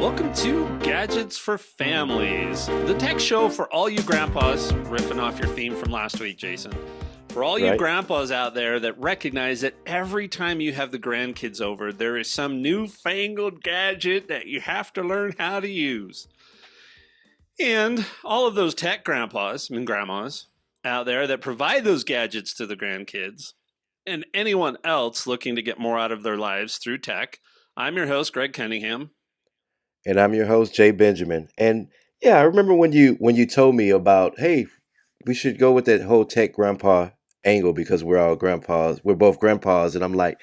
Welcome to Gadgets for Families, the tech show for all you grandpas, riffing off your theme from last week, Jason. For all you grandpas out there that recognize that every time you have the grandkids over, there is some newfangled gadget that you have to learn how to use. And all of those tech grandpas and grandmas out there that provide those gadgets to the grandkids, and anyone else looking to get more out of their lives through tech. I'm your host, Greg Cunningham. And I'm your host, Jay Benjamin. And yeah, I remember when you told me about, hey, we should go with that whole tech grandpa angle because we're all grandpas. We're both grandpas, and I'm like,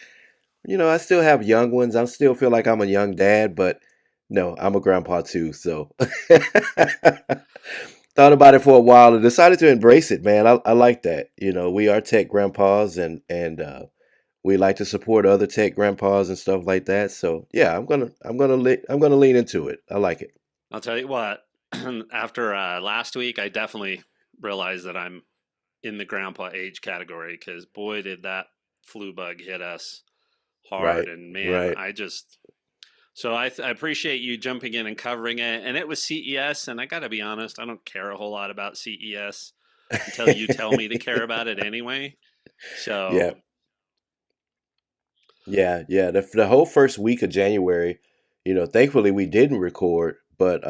I still have young ones. I still feel like I'm a young dad, but no, I'm a grandpa too. So thought about it for a while and decided to embrace it, man. I like that. We are tech grandpas, and we like to support other tech grandpas and stuff like that. So yeah, I'm gonna lean into it. I like it. I'll tell you what, after last week, I definitely realized that I'm in the grandpa age category because boy, did that flu bug hit us hard. Right, And man, right. so I appreciate you jumping in and covering it. And it was CES, and I got to be honest, I don't care a whole lot about CES until you tell me to care about it anyway. Yeah, So yeah. The whole first week of January, thankfully we didn't record, but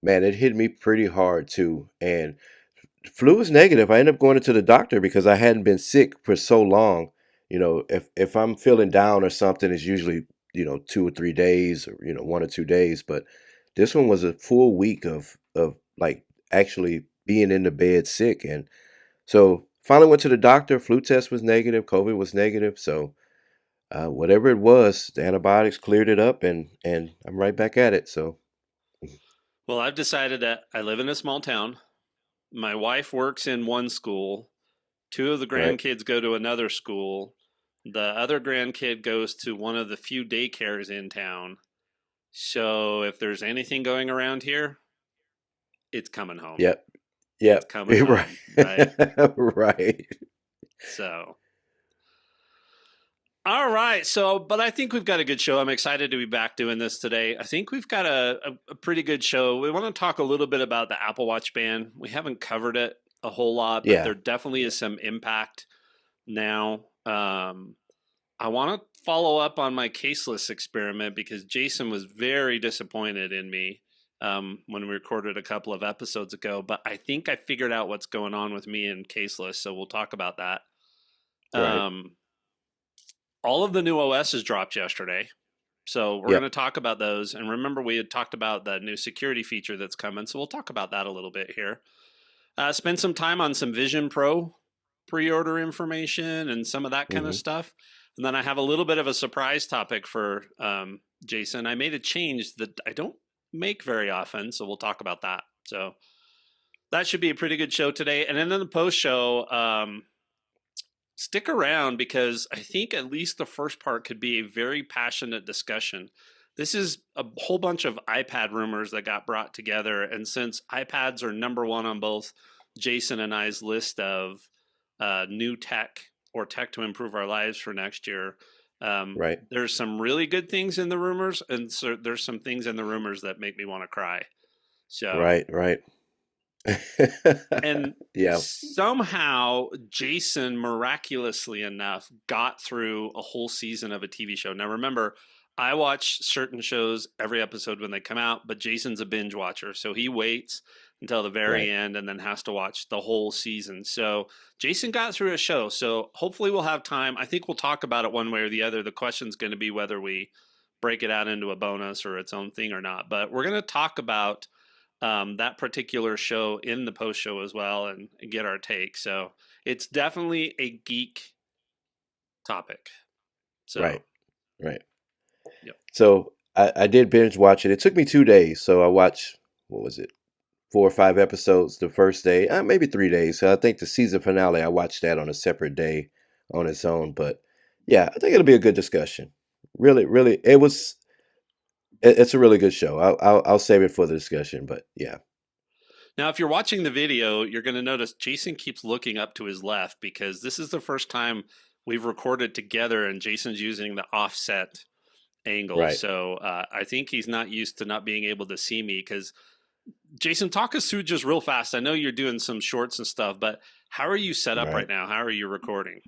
man, it hit me pretty hard too. And flu was negative. I ended up going into the doctor because I hadn't been sick for so long. If I'm feeling down or something, it's usually 2 or 3 days, or 1 or 2 days. But this one was a full week of like actually being in the bed sick, and so finally went to the doctor. Flu test was negative. COVID was negative. So whatever it was, the antibiotics cleared it up, and I'm right back at it. So well, I've decided that I live in a small town. My wife works in one school. Two of the right. grandkids go to another school. The other grandkid goes to one of the few daycares in town. So if there's anything going around here, it's coming home. Yep. It's Yep. coming Right. home, right? Right. So, all right. So, but I think we've got a good show. I'm excited to be back doing this today. I think we've got a pretty good show. We want to talk a little bit about the Apple Watch ban. We haven't covered it a whole lot, but Yeah. there definitely is some impact now. I want to follow up on my Caseless experiment because Jason was very disappointed in me when we recorded a couple of episodes ago. But I think I figured out what's going on with me and Caseless, so we'll talk about that. Right. All of the new OSs dropped yesterday, so we're going Yep. to talk about those. And remember, we had talked about the new security feature that's coming, so we'll talk about that a little bit here. Spend some time on some Vision Pro pre-order information and some of that kind of Hmm. stuff. And then I have a little bit of a surprise topic for Jason. I made a change that I don't make very often, so we'll talk about that. So that should be a pretty good show today. And then in the post show, stick around because I think at least the first part could be a very passionate discussion. This is a whole bunch of iPad rumors that got brought together. And since iPads are number one on both Jason and I's list of new tech or tech to improve our lives for next year, Right. there's some really good things in the rumors. And so there's some things in the rumors that make me want to cry. So, Right. Right. and Yeah. somehow Jason, miraculously enough, got through a whole season of a TV show. Now, remember, I watch certain shows every episode when they come out, but Jason's a binge watcher. So he waits until the very Right. end and then has to watch the whole season. So Jason got through a show. So hopefully we'll have time. I think we'll talk about it one way or the other. The question's going to be whether we break it out into a bonus or its own thing or not. But we're going to talk about that particular show in the post show as well and get our take. So it's definitely a geek topic. So, Right. Right. yep. So I did binge watch it. It took me 2 days. So I watched, what was it, 4 or 5 episodes the first day, maybe 3 days. So I think the season finale, I watched that on a separate day on its own. But yeah, I think it'll be a good discussion. Really, really, it's a really good show. I'll save it for the discussion. But yeah. Now, if you're watching the video, you're going to notice Jason keeps looking up to his left because this is the first time we've recorded together and Jason's using the offset angle. Right. So I think he's not used to not being able to see me. Because Jason, talk us through just real fast. I know you're doing some shorts and stuff, but how are you set up right Right. now? How are you recording?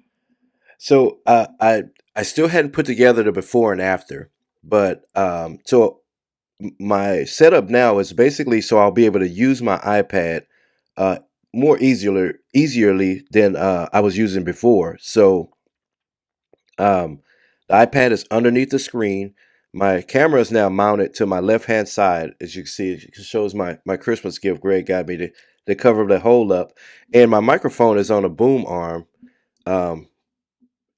So I still hadn't put together the before and after, but my setup now is basically so I'll be able to use my iPad uh, more easierly than I was using before. So the iPad is underneath the screen. My camera is now mounted to my left hand side. As you can see, it shows my Christmas gift Greg got me to cover the hole up. And my microphone is on a boom arm um,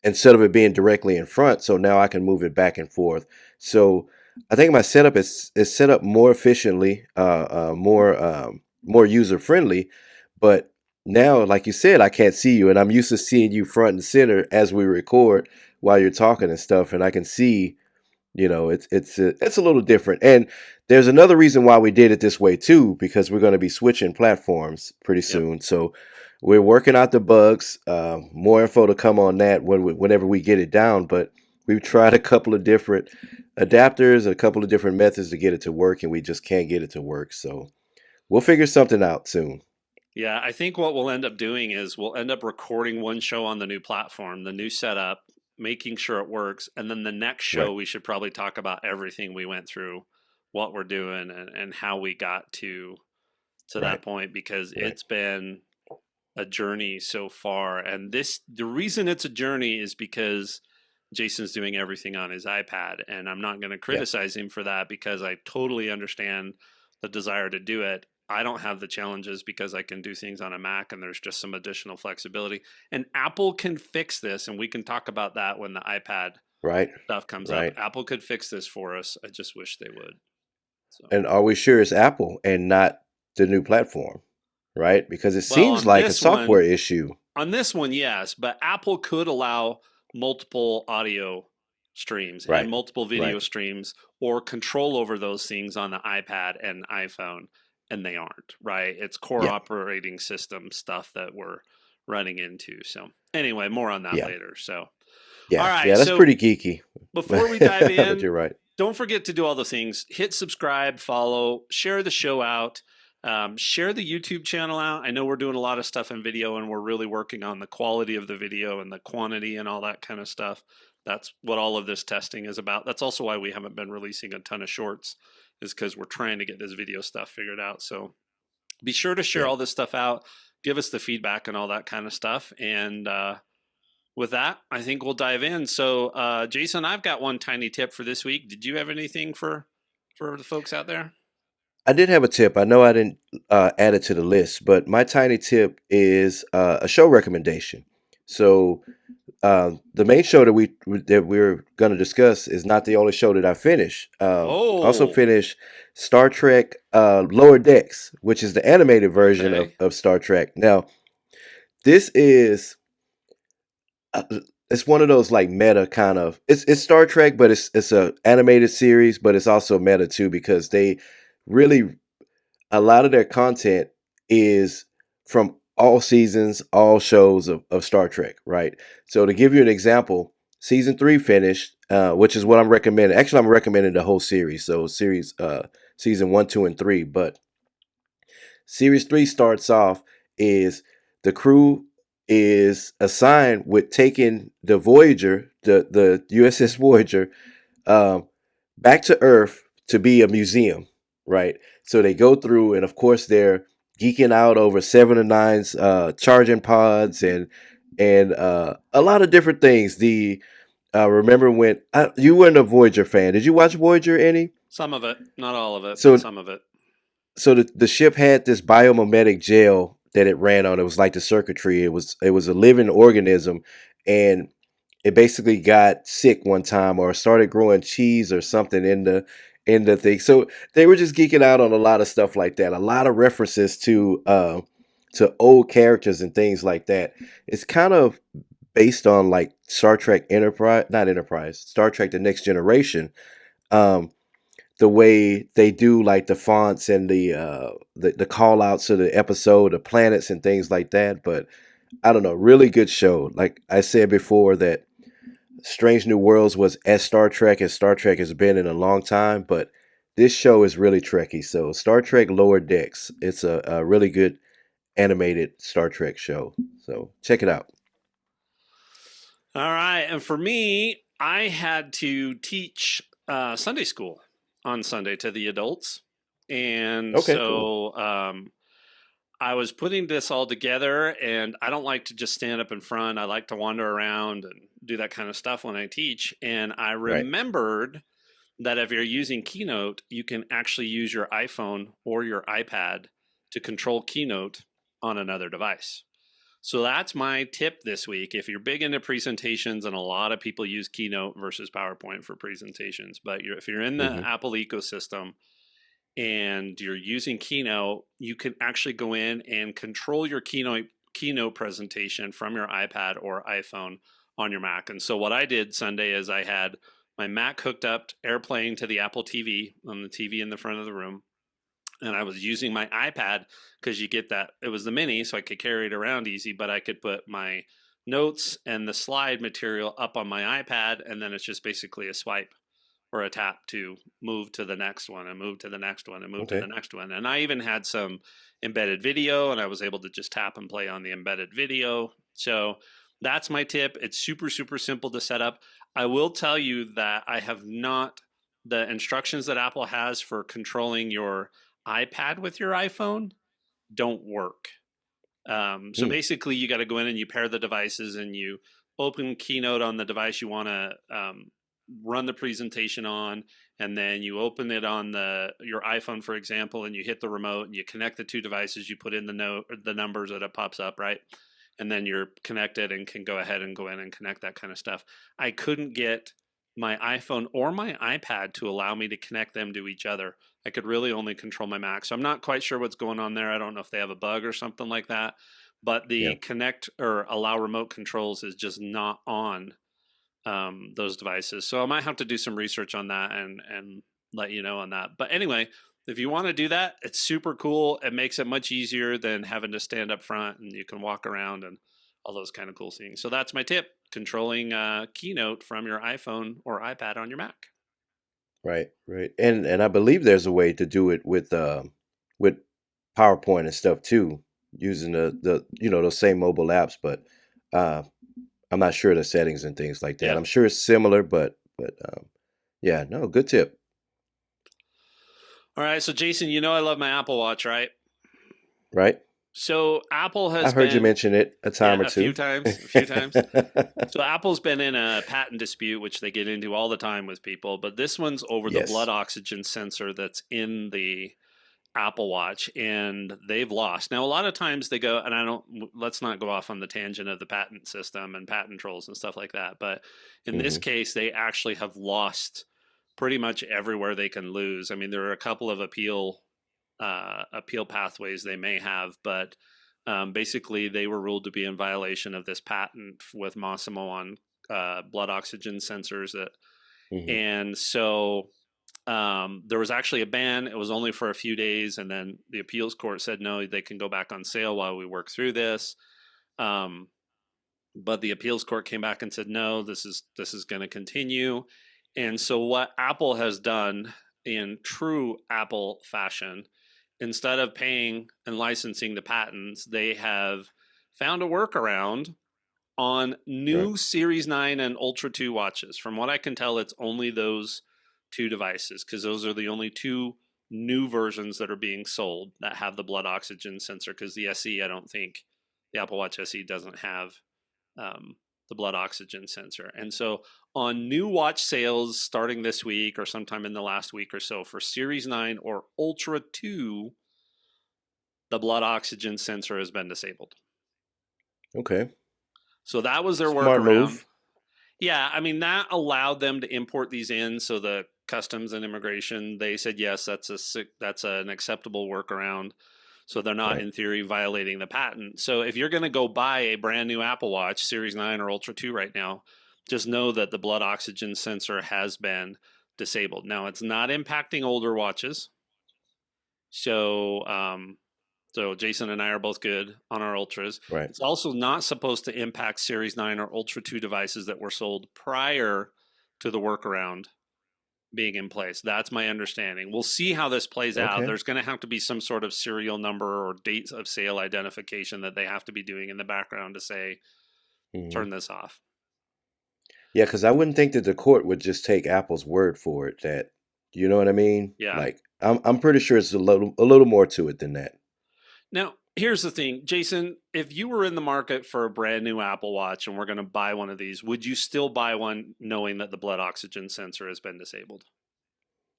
instead of it being directly in front. So now I can move it back and forth. So I think my setup is set up more efficiently, more user friendly. But now, like you said, I can't see you, and I'm used to seeing you front and center as we record while you're talking and stuff, and I can see, it's a little different. And there's another reason why we did it this way too, because we're going to be switching platforms pretty Yep. soon. So we're working out the bugs. More info to come on that whenever we get it down. But we've tried a couple of different adapters, a couple of different methods to get it to work, and we just can't get it to work. So we'll figure something out soon. Yeah, I think what we'll end up doing is we'll end up recording one show on the new platform, the new setup, making sure it works. And then the next show, Right. we should probably talk about everything we went through, what we're doing, and how we got to that Right. point, because Right. it's been a journey so far. And the reason it's a journey is because Jason's doing everything on his iPad. And I'm not going to Yeah. criticize him for that, because I totally understand the desire to do it. I don't have the challenges because I can do things on a Mac and there's just some additional flexibility. And Apple can fix this. And we can talk about that when the iPad Right. stuff comes up. Right. Apple could fix this for us. I just wish they would. So, And are we sure it's Apple and not the new platform? Right? Because it well, seems like a software issue. on this one, yes, but Apple could allow multiple audio streams and Right. multiple video Right. streams or control over those things on the iPad and iPhone, and they aren't, right? It's core Yeah. operating system stuff that we're running into. So, anyway, more on that Yeah. later. So, all Yeah. right. Yeah. That's So, pretty geeky. before we dive But in, you're right. don't forget to do all the things. Hit subscribe, follow, share the show out, share the YouTube channel out. I know we're doing a lot of stuff in video, and we're really working on the quality of the video and the quantity and all that kind of stuff. That's what all of this testing is about. That's also why we haven't been releasing a ton of shorts, is because we're trying to get this video stuff figured out. So be sure to share Yeah. all this stuff out, give us the feedback and all that kind of stuff. And with that, I think we'll dive in. So, Jason, I've got one tiny tip for this week. Did you have anything for the folks out there? I did have a tip. I know I didn't add it to the list, but my tiny tip is a show recommendation. So the main show that we're going to discuss is not the only show that I finished. Also Oh, finished Star Trek Lower Decks, which is the animated version okay. of Star Trek. Now, this is uh, it's one of those like meta kind of it's Star Trek, but it's a animated series, but it's also meta too because they really a lot of their content is from all seasons, all shows of Star Trek, right? So to give you an example, season 3 finished, which is what I'm recommending. Actually, I'm recommending the whole series. So season 1, 2, and 3. But series 3 starts off is the crew is assigned with taking the Voyager, the USS Voyager, um, back to Earth to be a museum, right? So they go through, and of course they're geeking out over Seven of Nine's charging pods and a lot of different things. The remember when you weren't a Voyager fan? Did you watch Voyager any? Some of it, not all of it, but So some of it. so the ship had this biomimetic gel that it ran on. It was like the circuitry. It was a living organism, and it basically got sick one time or started growing cheese or something in the thing. So they were just geeking out on a lot of stuff like that. A lot of references to old characters and things like that. It's kind of based on like Star Trek Enterprise, not Enterprise, Star Trek The Next Generation. Um, the way they do like the fonts and the call outs to the episode, the planets and things like that. But I don't know, really good show. Like I said before, that Strange New Worlds was as Star Trek as Star Trek has been in a long time, but this show is really Trekky. So Star Trek Lower Decks, it's a really good animated Star Trek show. So check it out. All right. And for me, I had to teach Sunday school on Sunday to the adults. And Okay, cool. so I was putting this all together, and I don't like to just stand up in front. I like to wander around and do that kind of stuff when I teach. And I Right. remembered that if you're using Keynote, you can actually use your iPhone or your iPad to control Keynote on another device. So that's my tip this week. If you're big into presentations, and a lot of people use Keynote versus PowerPoint for presentations, but if you're in the Hmm. Apple ecosystem and you're using Keynote, you can actually go in and control your Keynote presentation from your iPad or iPhone on your Mac. And so what I did Sunday is I had my Mac hooked up AirPlaying to the Apple TV on the TV in the front of the room, and I was using my iPad because you get that it was the mini, so I could carry it around easy, but I could put my notes and the slide material up on my iPad, and then it's just basically a swipe or a tap to move to the next one and move to the next one and move to the Okay. next one. And I even had some embedded video, and I was able to just tap and play on the embedded video. So that's my tip. It's super, super simple to set up. I will tell you that I have not, the instructions that Apple has for controlling your iPad with your iPhone don't work. So Hmm. basically, you got to go in and you pair the devices, and you open Keynote on the device you want to run the presentation on, and then you open it on your iPhone, for example, and you hit the remote and you connect the two devices. You put in the numbers that it pops up, right? And then you're connected and can go ahead and go in and connect that kind of stuff. I couldn't get my iPhone or my iPad to allow me to connect them to each other. I could really only control my Mac. So I'm not quite sure what's going on there. I don't know if they have a bug or something like that. But Yeah. the connect or allow remote controls is just not on those devices. So I might have to do some research on that and let you know on that. But anyway, if you want to do that, it's super cool. It makes it much easier than having to stand up front, and you can walk around and all those kind of cool things. So that's my tip: controlling Keynote from your iPhone or iPad on your Mac. Right. Right. And I believe there's a way to do it with PowerPoint and stuff too, using the those same mobile apps, but uh I'm not sure the settings and things like that. Yeah. I'm sure it's similar, but yeah, no, good tip. All right. So Jason, you know I love my Apple Watch, right? Right? So Apple has I've heard you been, mention it a yeah, time or a few two. times, a few times. So Apple's been in a patent dispute, which they get into all the time with people, but this one's over the blood Yes. oxygen sensor that's in the Apple Watch, and they've lost. Now, a lot of times they go, and I don't, let's not go off on the tangent of the patent system and patent trolls and stuff like that. But in this Hmm. case, they actually have lost pretty much everywhere they can lose. I mean, there are a couple of appeal pathways they may have, but basically they were ruled to be in violation of this patent with Massimo on blood oxygen sensors. Hmm. And so there was actually a ban. It was only for a few days, and then the appeals court said no, they can go back on sale while we work through this. Um, but the appeals court came back and said no, this is going to continue. And so what Apple has done in true Apple fashion, instead of paying and licensing the patents, they have found a workaround on Right. new Series 9 and Ultra 2 watches. From what I can tell, it's only those two devices because those are the only two new versions that are being sold that have the blood oxygen sensor. Because the SE, I don't think the Apple Watch SE doesn't have the blood oxygen sensor. And so on new watch sales starting this week or sometime in the last week or so for Series 9 or Ultra 2, the blood oxygen sensor has been disabled. Okay. So that was their Smart workaround. move. Yeah, I mean that allowed them to import these in. So the customs and immigration, they said yes, that's an acceptable workaround. So they're not Right. in theory violating the patent. So if you're going to go buy a brand new Apple Watch Series 9 or Ultra 2 right now, just know that the blood oxygen sensor has been disabled. Now it's not impacting older watches. So So Jason and I are both good on our Ultras. Right. It's also not supposed to impact Series 9 or Ultra 2 devices that were sold prior to the workaround being in place. That's my understanding. We'll see how this plays out. Okay. There's going to have to be some sort of serial number or dates of sale identification that they have to be doing in the background to say, Hmm. turn this off. Yeah, because I wouldn't think that the court would just take Apple's word for it. That you know what I mean? Yeah. Like I'm pretty sure it's a little more to it than that. Now, here's the thing, Jason, if you were in the market for a brand new Apple Watch and we're going to buy one of these, would you still buy one knowing that the blood oxygen sensor has been disabled?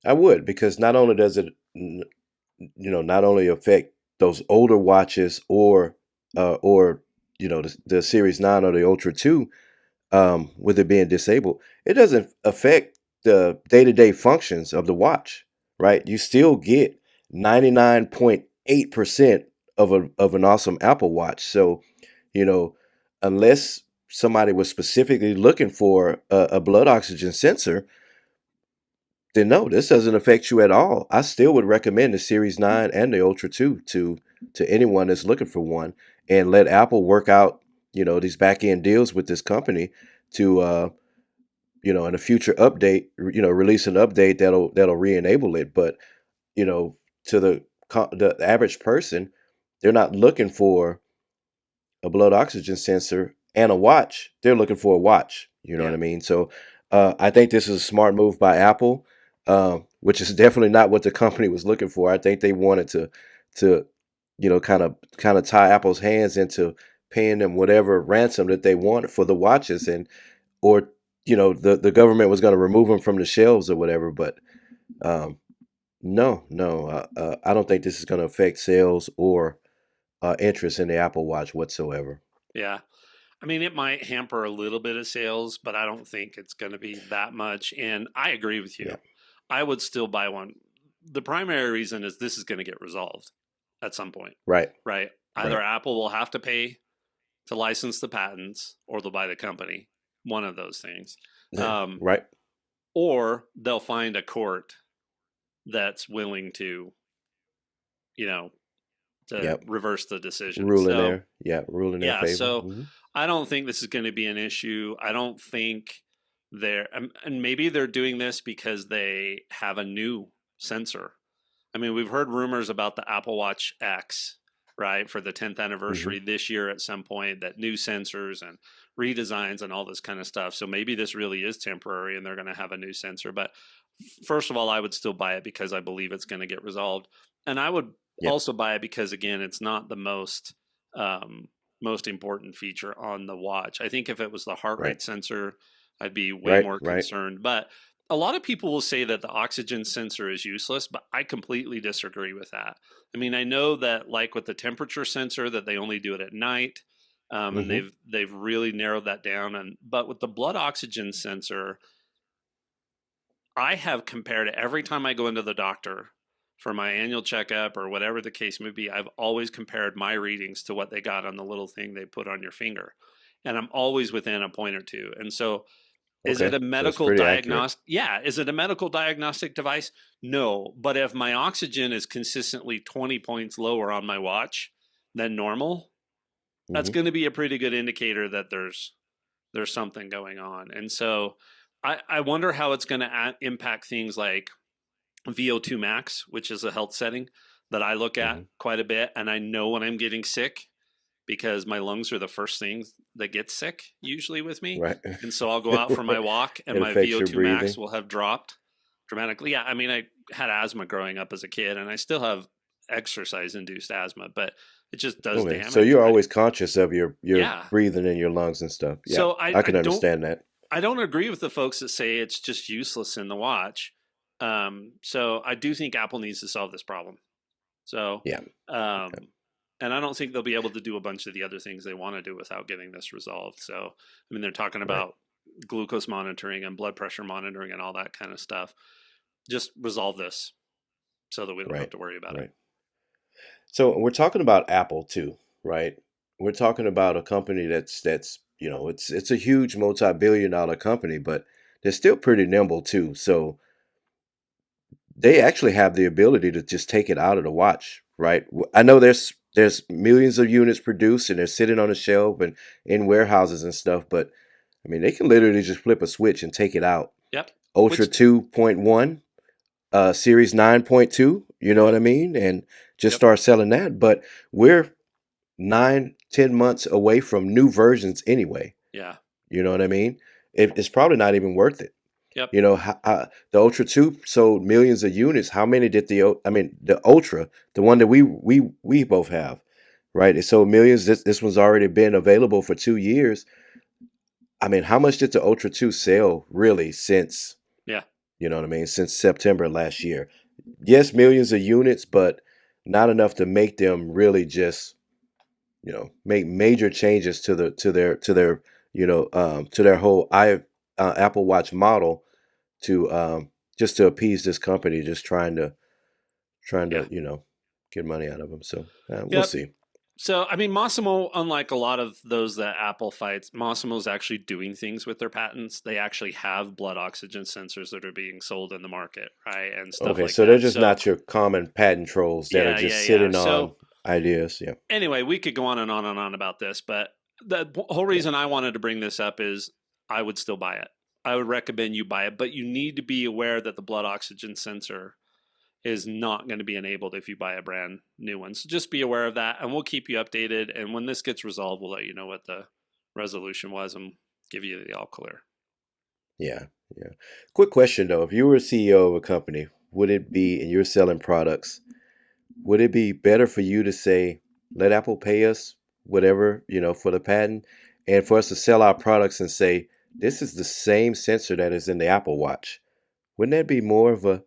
I would because not only does it, not only affect those older watches or the Series 9 or the Ultra 2, with it being disabled, it doesn't affect the day-to-day functions of the watch, right? You still get 99.8% of an awesome Apple Watch. So, you know, unless somebody was specifically looking for a blood oxygen sensor, then no, this doesn't affect you at all. I still would recommend the Series 9 and the Ultra 2 to anyone that's looking for one, and let Apple work out, these back end deals with this company to in a future update, release an update that'll re-enable it. But, you know, to the average person, they're not looking for a blood oxygen sensor and a watch. They're looking for a watch. You know what Yeah. I mean? So I think this is a smart move by Apple, which is definitely not what the company was looking for. I think they wanted to kind of tie Apple's hands into paying them whatever ransom that they wanted for the watches, and or the government was going to remove them from the shelves or whatever. But um, no, I don't think this is going to affect sales or interest in the Apple Watch whatsoever. Yeah. I mean, it might hamper a little bit of sales, but I don't think it's going to be that much. And I agree with Yeah. you. I would still buy one. The primary reason is this is going to get resolved at some point, Right. right? Either Right. Apple will have to pay to license the patents or they'll buy the company, one of those things. Um, Right. or they'll find a court that's willing to, you know, to Yep. reverse the decision. Rule in So, their Yeah, rule in their yeah, favor. so I don't think this is going to be an issue. I don't think and maybe they're doing this because they have a new sensor. I mean, we've heard rumors about the Apple Watch X, right, for the 10th Hmm. anniversary this year at some point, that new sensors and redesigns and all this kind of stuff. So maybe this really is temporary and they're going to have a new sensor. But first of all, I would still buy it because I believe it's going to get resolved. And I would Yep. also buy it because, again, it's not the most important feature on the watch. I think if it was the heart Right. rate sensor, I'd be way Right. more Right. concerned. But a lot of people will say that the oxygen sensor is useless, but I completely disagree with that. I mean, I know that like with the temperature sensor, that they only do it at night, and Hmm. they've really narrowed that down. And but with the blood oxygen sensor, I have compared it every time I go into the doctor for my annual checkup or whatever the case may be. I've always compared my readings to what they got on the little thing they put on your finger, and I'm always within a point or two. And so is it Okay. a So it's medical pretty accurate. diagnostic? Yeah. Is it a medical diagnostic device? No. But if my oxygen is consistently 20 points lower on my watch than normal, that's Hmm. going to be a pretty good indicator that there's something going on. And so I wonder how it's going to impact things like VO2 max, which is a health setting that I look at Hmm. quite a bit. And I know when I'm getting sick because my lungs are the first things that get sick usually with me. Right. And so I'll go out for my walk and It my affects your VO2 max breathing. will have dropped dramatically. Yeah, I mean, I had asthma growing up as a kid and I still have exercise induced asthma, but it just does Okay. So damage, you're right? always conscious of your Yeah. breathing in your lungs and stuff. Yeah, So I can understand that. I don't agree with the folks that say it's just useless in the watch. So I do think Apple needs to solve this problem. So, Yeah. Okay. um, and I don't think they'll be able to do a bunch of the other things they want to do without getting this resolved. So, I mean, they're talking Right. about glucose monitoring and blood pressure monitoring and all that kind of stuff. Just resolve this so that we don't have Right. to worry about it. Right. So we're talking about Apple too, right? We're talking about a company that's it's a huge multi-billion-dollar company, but they're still pretty nimble too. So they actually have the ability to just take it out of the watch, right? I know there's there's millions of units produced and they're sitting on the shelf and in warehouses and stuff. But I mean, they can literally just flip a switch and take it out. Yep. Ultra Which 2.1, Series 9.2, you know what yep. I mean? And just Yep. start selling that. But we're 9, 10 months away from new versions anyway. Yeah. You know what I mean? It's probably not even worth it. Yep. You know, the Ultra 2 sold millions of units. How many did the Ultra, the one that we both have, right? It sold millions. This one's already been available for 2 years. I mean, how much did the Ultra 2 sell really since, Yeah. you know what I mean, since September last year? Yes, millions of units, but not enough to make them really just, make major changes to their to their whole Apple Watch model to just to appease this company, just trying Yeah. to get money out of them. So we'll Yep. see. So, I mean, Massimo, unlike a lot of those that Apple fights, Massimo's actually doing things with their patents. They actually have blood oxygen sensors that are being sold in the market, right? And stuff Okay, like so they're that. just So, not your common patent trolls that are yeah, just yeah, yeah. sitting on So, ideas. Yeah, anyway, we could go on and on and on about this, but the whole yeah, reason I wanted to bring this up is I would still buy it. I would recommend you buy it, but you need to be aware that the blood oxygen sensor is not going to be enabled if you buy a brand new one. So just be aware of that, and we'll keep you updated. And when this gets resolved, we'll let you know what the resolution was and give you the all clear. yeah, yeah. Quick question though: if you were a CEO of a company, would it be, and you're selling products, would it be better for you to say, let Apple pay us whatever, for the patent, and for us to sell our products and say, this is the same sensor that is in the Apple Watch? Wouldn't that be more of a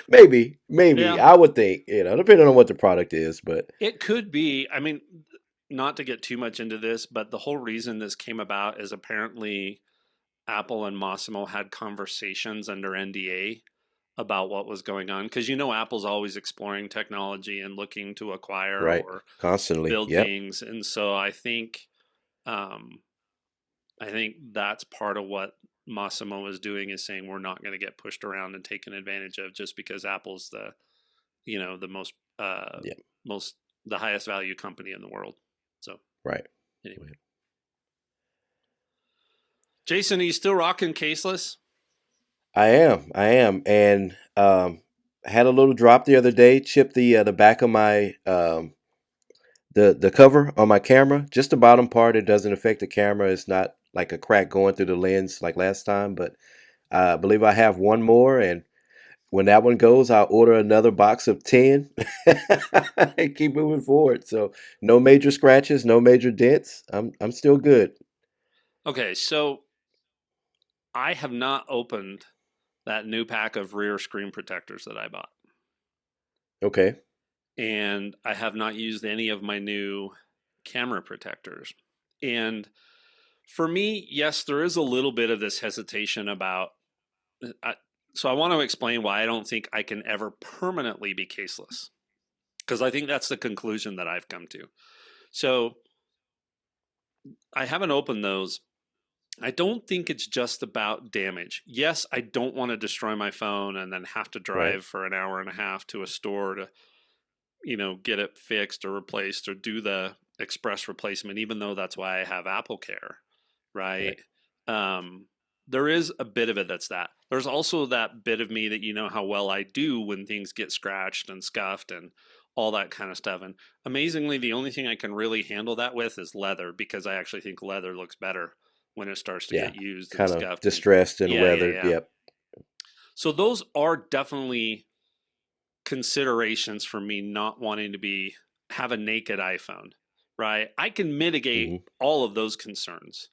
maybe Yeah, I would think, depending on what the product is, but it could be. I mean, not to get too much into this, but the whole reason this came about is apparently Apple and Massimo had conversations under NDA about what was going on because Apple's always exploring technology and looking to acquire right, or constantly. build Yep. things, and so um, I think that's part of what Massimo is doing is saying we're not going to get pushed around and taken advantage of just because Apple's the most Yep. most the highest value company in the world. So Right. anyway, Jason, are you still rocking caseless? I am, and had a little drop the other day. Chipped the back of my the cover on my camera, just the bottom part. It doesn't affect the camera. It's not like a crack going through the lens like last time, but I believe I have one more, and when that one goes, I'll order another box of 10 and keep moving forward. So no major scratches, no major dents. I'm still good. Okay, so I have not opened that new pack of rear screen protectors that I bought, Okay. and I have not used any of my new camera protectors. And for me, yes, there is a little bit of this hesitation about. I, so I want to explain why I don't think I can ever permanently be caseless because I think that's the conclusion that I've come to. So I haven't opened those. I don't think it's just about damage. Yes, I don't want to destroy my phone and then have to Right. drive for an hour and a half to a store to, get it fixed or replaced or do the express replacement, even though that's why I have Apple Care, Right. right? Um, there is a bit of it that's that. There's also that bit of me that how well I do when things get scratched and scuffed and all that kind of stuff. And amazingly, the only thing I can really handle that with is leather because I actually think leather looks better when it starts to Yeah. get used and Kind of scuffed. And distressed and yeah, yeah, weathered. yeah. Yep. So those are definitely considerations for me not wanting to be have a naked iPhone, right? I can mitigate Hmm. all of those concerns,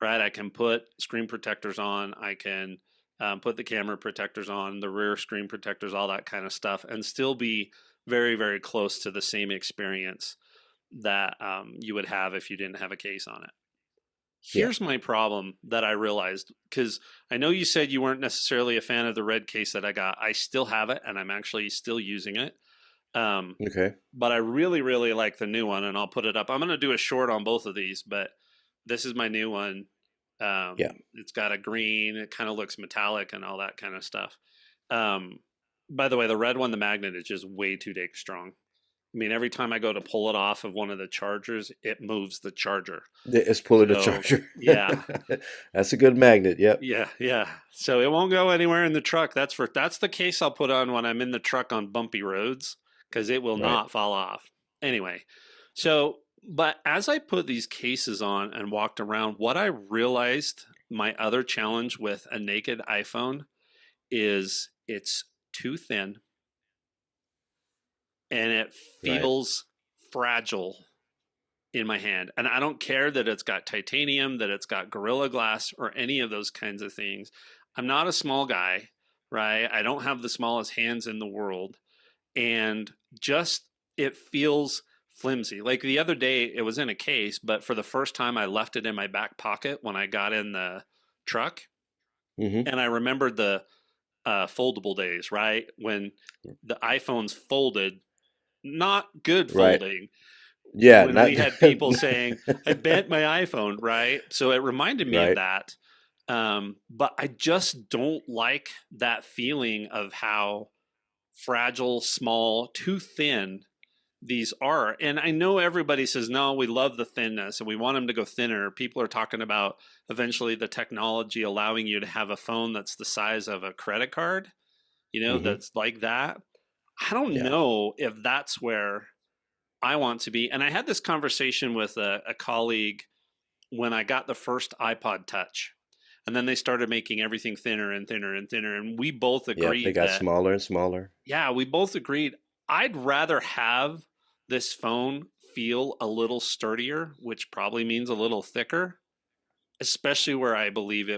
right? I can put screen protectors on, I can put the camera protectors on, the rear screen protectors, all that kind of stuff, and still be very, very close to the same experience that you would have if you didn't have a case on it. Yeah. Here's my problem that I realized because I know you said you weren't necessarily a fan of the red case that I got. I still have it and I'm actually still using it. Um, Okay. but I really, really like the new one and I'll put it up. I'm going to do a short on both of these, but this is my new one. Yeah. It's got a green, it kind of looks metallic and all that kind of stuff. Um, by the way, the red one, the magnet is just way too dang strong. I mean, every time I go to pull it off of one of the chargers, it moves the charger. It's pulling the So charger. yeah, That's a good magnet. Yep. yeah. So it won't go anywhere in the truck. That's the case I'll put on when I'm in the truck on bumpy roads because it will Right. not fall off. Anyway, so but as I put these cases on and walked around, what I realized my other challenge with a naked iPhone is it's too thin and it Right. feels fragile in my hand. And I don't care that it's got titanium, that it's got Gorilla Glass, or any of those kinds of things. I'm not a small guy, right? I don't have the smallest hands in the world. And just it feels flimsy. Like the other day, it was in a case, but for the first time, I left it in my back pocket when I got in the truck. Hmm. And I remembered the foldable days, right? When the iPhones folded, not good Right. folding, Yeah. when Not. we had people saying, I bent my iPhone, right? So it reminded me of Right. that. But I just don't like that feeling of how fragile, small, too thin these are. And I know everybody says, no, we love the thinness and we want them to go thinner. People are talking about eventually the technology allowing you to have a phone that's the size of a credit card, Hmm. that's like that. I don't Yeah. know if that's where I want to be. And I had this conversation with a colleague when I got the first iPod Touch. And then they started making everything thinner and thinner and thinner. And we both Yep. They agreed got that, smaller and smaller. yeah, we both agreed I'd rather have this phone feel a little sturdier, which probably means a little thicker, especially where I believe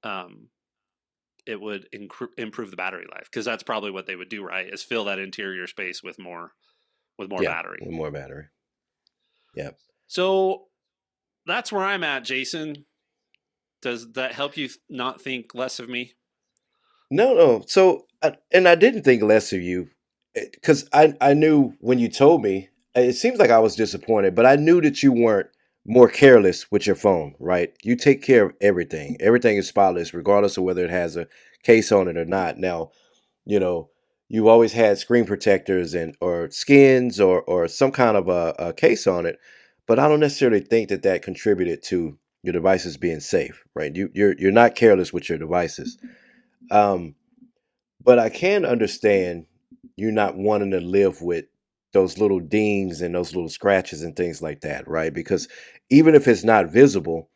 um, improve the battery life because that's probably what they would do, right? Is fill that interior space with more Yeah. battery. With more battery. Yep. So that's where I'm at, Jason. Does that help you not think less of me? No, no. So, and I didn't think less of you because I knew when you told me, it seems like I was disappointed, but I knew that you weren't more careless with your phone, right? You take care of everything. Everything is spotless, regardless of whether it has a case on it or not. Now, you know, you've always had screen protectors and or skins or some kind of a case on it, but I don't necessarily think that that contributed to your devices being safe, right? You're not careless with your devices. Um, but I can understand you not wanting to live with those little dings and those little scratches and things like that, right? Because even if it's not visible,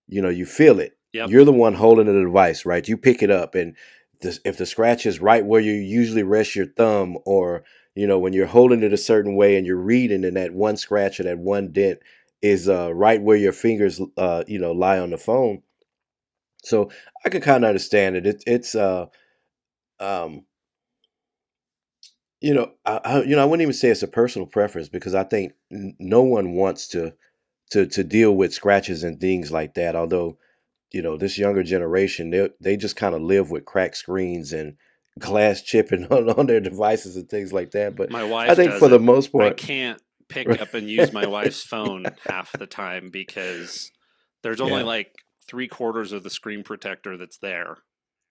you feel it. Yep. You're the one holding the device, right? You pick it up, and if the scratch is right where you usually rest your thumb, or when you're holding it a certain way and you're reading, and that one scratch or that one dent is right where your fingers, lie on the phone. So I can kind of understand it. It's um, I wouldn't even say it's a personal preference because I think no one wants to deal with scratches and things like that. Although this younger generation, they just kind of live with cracked screens and glass chipping on their devices and things like that. But My I wife think does for the it. most I part, can't pick up and use my wife's phone half the time because there's only yeah, like three-quarters of the screen protector that's there.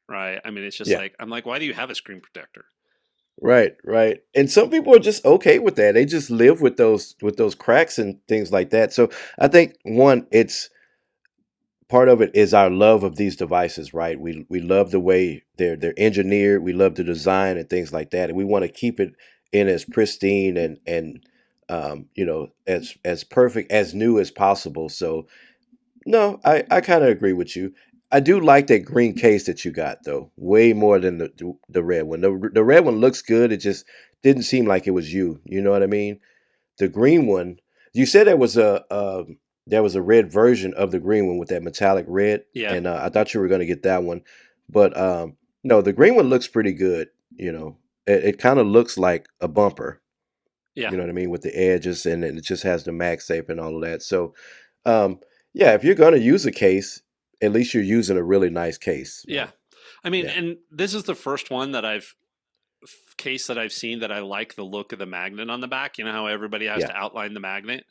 Right. I mean, it's just yeah, like, I'm like, why do you have a screen protector? right, right. And some people are just okay with that. They just live with those cracks and things like that. So I think one, it's part of it is our love of these devices, right? We love the way they're engineered. We love the design and things like that, and we want to keep it in as pristine and as perfect as new as possible. So no, I kind of agree with you. I do like that green case that you got though, way more than the red one. The red one looks good. It just didn't seem like it was you. You know what I mean? The green one, you said there was a red version of the green one with that metallic red, Yeah. and I thought you were going to get that one, but no, the green one looks pretty good. It kind of looks like a bumper. Yeah. You know what I mean, with the edges, and it just has the MagSafe and all of that. So, um, yeah, if you're going to use a case, at least you're using a really nice case. Yeah. So, I mean, yeah, and this is the first one case that I've seen that I like the look of the magnet on the back. You know how everybody has yeah, to outline the magnet?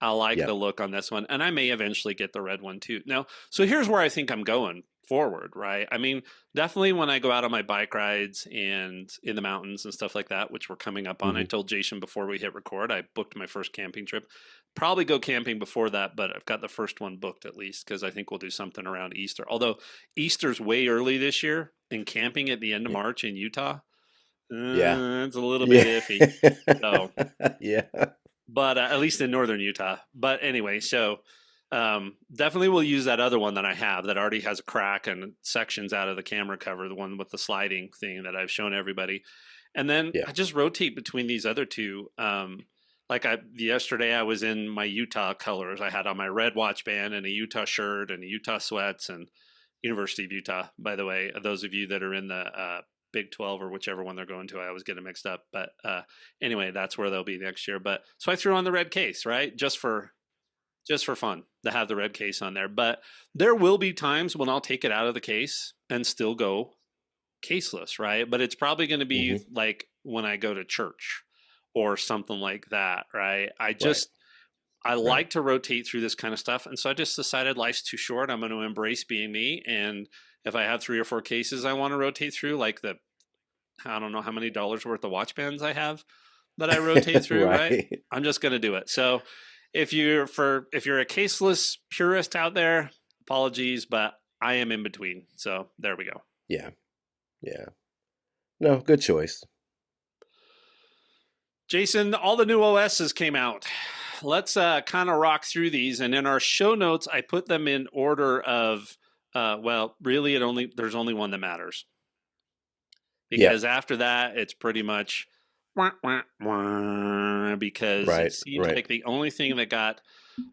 I like yeah, the look on this one. And I may eventually get the red one too. Now, so here's where I think I'm going forward, right? I mean, definitely when I go out on my bike rides and in the mountains and stuff like that, which we're coming up on. I Hmm. told Jason before we hit record, I booked my first camping trip. Probably go camping before that, but I've got the first one booked at least because I think we'll do something around Easter. Although Easter's way early this year, and camping at the end of March in Utah, Yeah. it's a little bit Yeah. iffy. So, Yeah. but at least in northern Utah. But anyway, so definitely we'll use that other one that I have that already has a crack and sections out of the camera cover, the one with the sliding thing that I've shown everybody. And then Yeah. I just rotate between these other two. Like yesterday, I was in my Utah colors. I had on my red watch band and a Utah shirt and a Utah sweats and University of Utah. By the way, those of you that are in the Big 12 or whichever one they're going to, I always get them mixed up. But anyway, that's where they'll be next year. But so I threw on the red case, right, just for fun to have the red case on there. But there will be times when I'll take it out of the case and still go caseless, right? But it's probably going to be Hmm. like when I go to church or something like that, right? Right. I Right. like to rotate through this kind of stuff. And so I just decided life's too short. I'm going to embrace being me. And if I have 3 or 4 cases I want to rotate through, like I don't know how many dollars worth of watch bands I have that I rotate through, right? Right. I'm just going to do it. So if you're a caseless purist out there, apologies, but I am in between. So there we go. Yeah. Yeah. No, good choice. Jason, all the new OSs came out. Let's kind of rock through these, and in our show notes, I put them in order of. Well, really, there's only one that matters Yeah. because after that, it's pretty much wah, wah, wah, because it Right. seems Right. like the only thing that got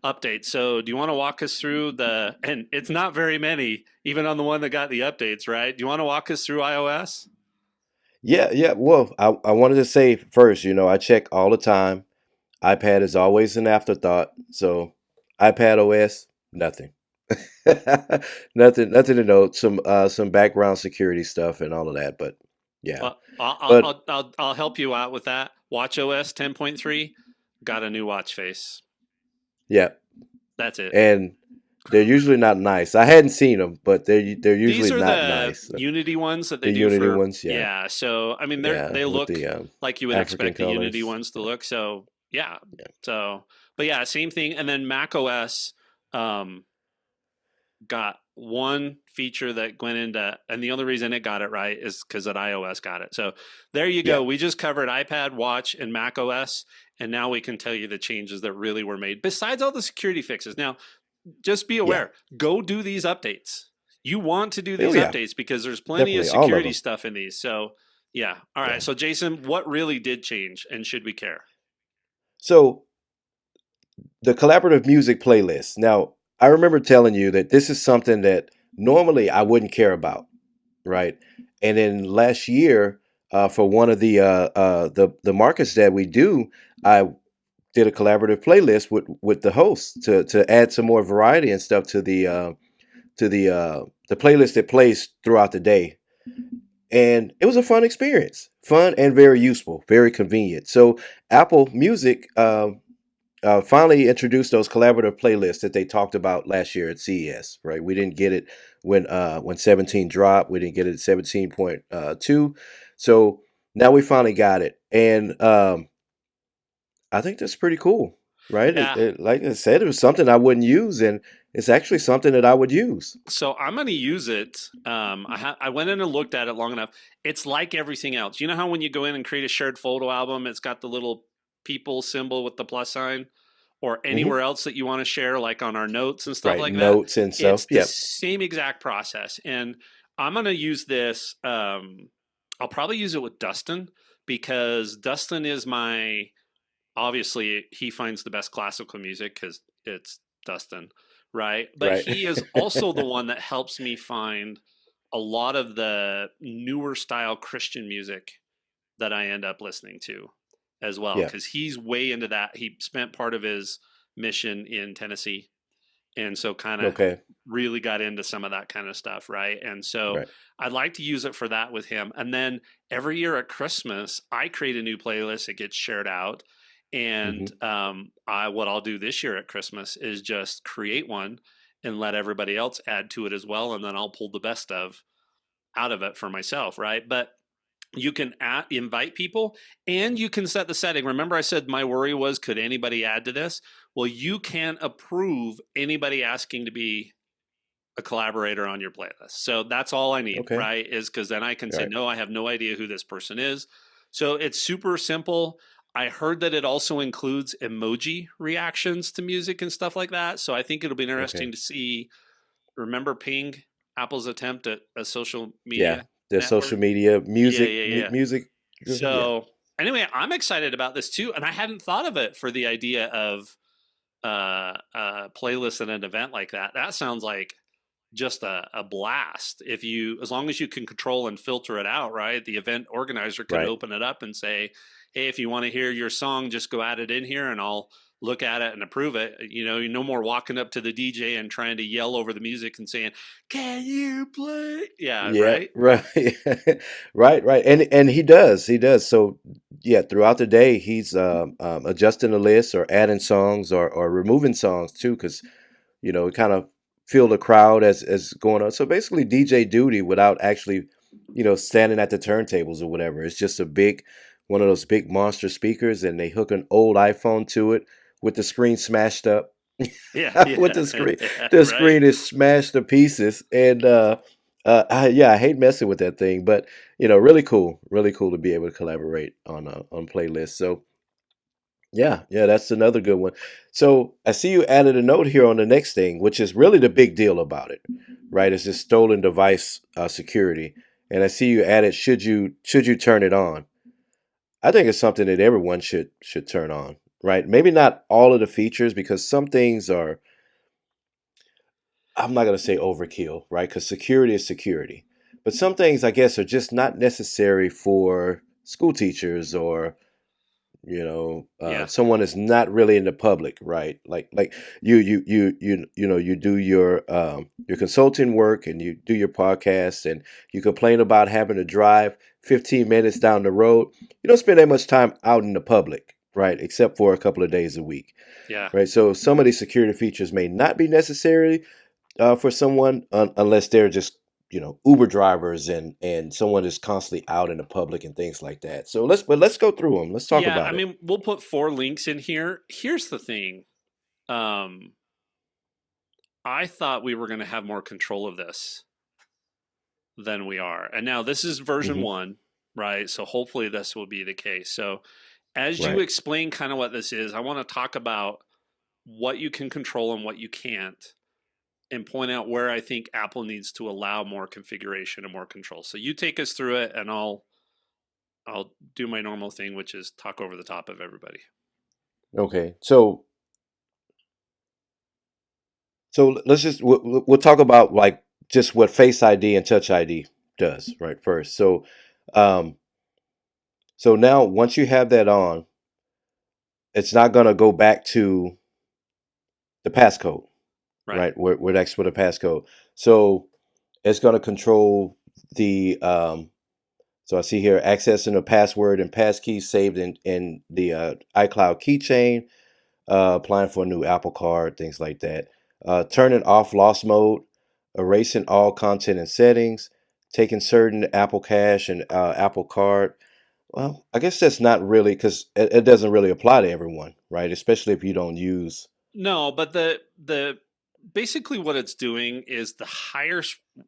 updates. So, do you want to walk us through and it's not very many, even on the one that got the updates, right? Do you want to walk us through iOS? Yeah. Yeah. Well, I wanted to say first, I check all the time. iPad is always an afterthought. So iPad OS, nothing. Nothing to note. Some background security stuff and all of that, but yeah. Well, I'll, But I'll, I'll, I'll help you out with that. Watch OS 10.3 got a new watch face. yeah, That's it. and they're usually not nice. I hadn't seen them, but they're These usually are not the nice. Unity ones that they The do Unity for, ones, yeah, yeah. So, I mean, yeah, they with look the like you would African expect the Unity colors. ones to look. So, yeah. Yeah, So, but yeah, same thing. And then Mac OS, um, got one feature that went into, and the only reason it got it right is because that iOS got it. So there you yeah, go. We just covered iPad, Watch, and Mac OS, and now we can tell you the changes that really were made. Besides all the security fixes, now just be yeah. aware. Go do these updates. You want to do Oh these yeah, updates because there's plenty of definitely all of security them. stuff in these. So yeah. All right. Yeah. So Jason, what really did change, and should we care? So the collaborative music playlist. Now, I remember telling you that this is something that normally I wouldn't care about, right? And then last year, for one of the markets that we do, I did a collaborative playlist with the host to add some more variety and stuff to the playlist that plays throughout the day. And it was a fun experience, fun and very useful, very convenient. So Apple Music finally introduced those collaborative playlists that they talked about last year at CES. Right, we didn't get it when 17 dropped. We didn't get it at 17.2. So now we finally got it, and I think that's pretty cool. Right, Yeah. like I said, it was something I wouldn't use, and it's actually something that I would use. So I'm going to use it. I went in and looked at it long enough. It's like everything else. You know how when you go in and create a shared photo album, it's got the little people symbol with the plus sign, or Hmm. anywhere else that you want to share, like on our notes and stuff Right, like that. notes and stuff. It's the Yep. same exact process, and I'm going to use this. I'll probably use it with Dustin because Dustin is my obviously he finds the best classical music because it's Dustin, right? But Right. he is also the one that helps me find a lot of the newer style Christian music that I end up listening to as well Yeah. because he's way into that. He spent part of his mission in Tennessee and so kind of Okay. really got into some of that kind of stuff, right? And so Right. I'd like to use it for that with him. And then every year at Christmas, I create a new playlist. It gets shared out, and Hmm. I what I'll do this year at Christmas is just create one and let everybody else add to it as well, and then I'll pull the best of out of it for myself, right? But you can invite people, and you can set the setting. Remember, I said my worry was, could anybody add to this? Well, you can approve anybody asking to be a collaborator on your playlist. So that's all I need, Okay. right? Is because then I can All say, right. no, I have no idea who this person is. So it's super simple. I heard that it also includes emoji reactions to music and stuff like that. So I think it'll be Okay. interesting to see. Remember Ping, Apple's attempt at a social Yeah. media The network? social media, Yeah, music, yeah, yeah. music. Yeah. So anyway, I'm excited about this too, and I hadn't thought of it for the idea of playlist at an event like that. That sounds like just a blast. If you, as long as you can control and filter it out, right? The event organizer can Right. open it up and say, hey, if you want to hear your song, just go add it in here and I'll look at it and approve it. No more walking up to the DJ and trying to yell over the music and saying, can you play? Yeah, Yeah, right. right. Right. And he does. So yeah, throughout the day he's adjusting the list or adding songs or removing songs too, because kind of feel the crowd as going on. So basically DJ duty without actually, standing at the turntables or whatever. It's just a big one of those big monster speakers, and they hook an old iPhone to it with the screen smashed up. Yeah, With yeah, the screen. yeah, The right. screen is smashed to pieces, and I hate messing with that thing, but really cool to be able to collaborate on playlists. So yeah, that's another good one. So I see you added a note here on the next thing, which is really the big deal about it, right? It's this stolen device security, and I see you added should you turn it on? I think it's something that everyone should turn on, right? Maybe not all of the features because some things are, I'm not going to say overkill, right? Because security is security. But some things, I guess, are just not necessary for school teachers or Yeah, someone is not really in the public, right? Like you do your consulting work and you do your podcast and you complain about having to drive 15 minutes down the road. You don't spend that much time out in the public, right? Except for a couple of days a week, yeah. right? So some of these security features may not be necessary for someone unless they're just Uber drivers and someone is constantly out in the public and things like that. So let's go through them. Let's talk Yeah, I about it. mean, we'll put 4 links in here. Here's the thing. Um, I thought we were going to have more control of this than we are. And now this is version Hmm. 1, right? So hopefully this will be the case. So as you Right. explain kind of what this is, I want to talk about what you can control and what you can't, and point out where I think Apple needs to allow more configuration and more control. So you take us through it and I'll do my normal thing, which is talk over the top of everybody. Okay. So let's just we'll talk about like just what Face ID and Touch ID does right first. Um, so now once you have that on, it's not going to go back to the passcode, Right. right? Where that's for the passcode. So it's going to control the so I see here accessing a password and passkey saved in the iCloud keychain, applying for a new Apple Card, things like that. Turning off lost mode, erasing all content and settings, taking certain Apple Cash and Apple Card. Well, I guess that's not really because it doesn't really apply to everyone, right? Especially if you don't use. No, but the basically what it's doing is the higher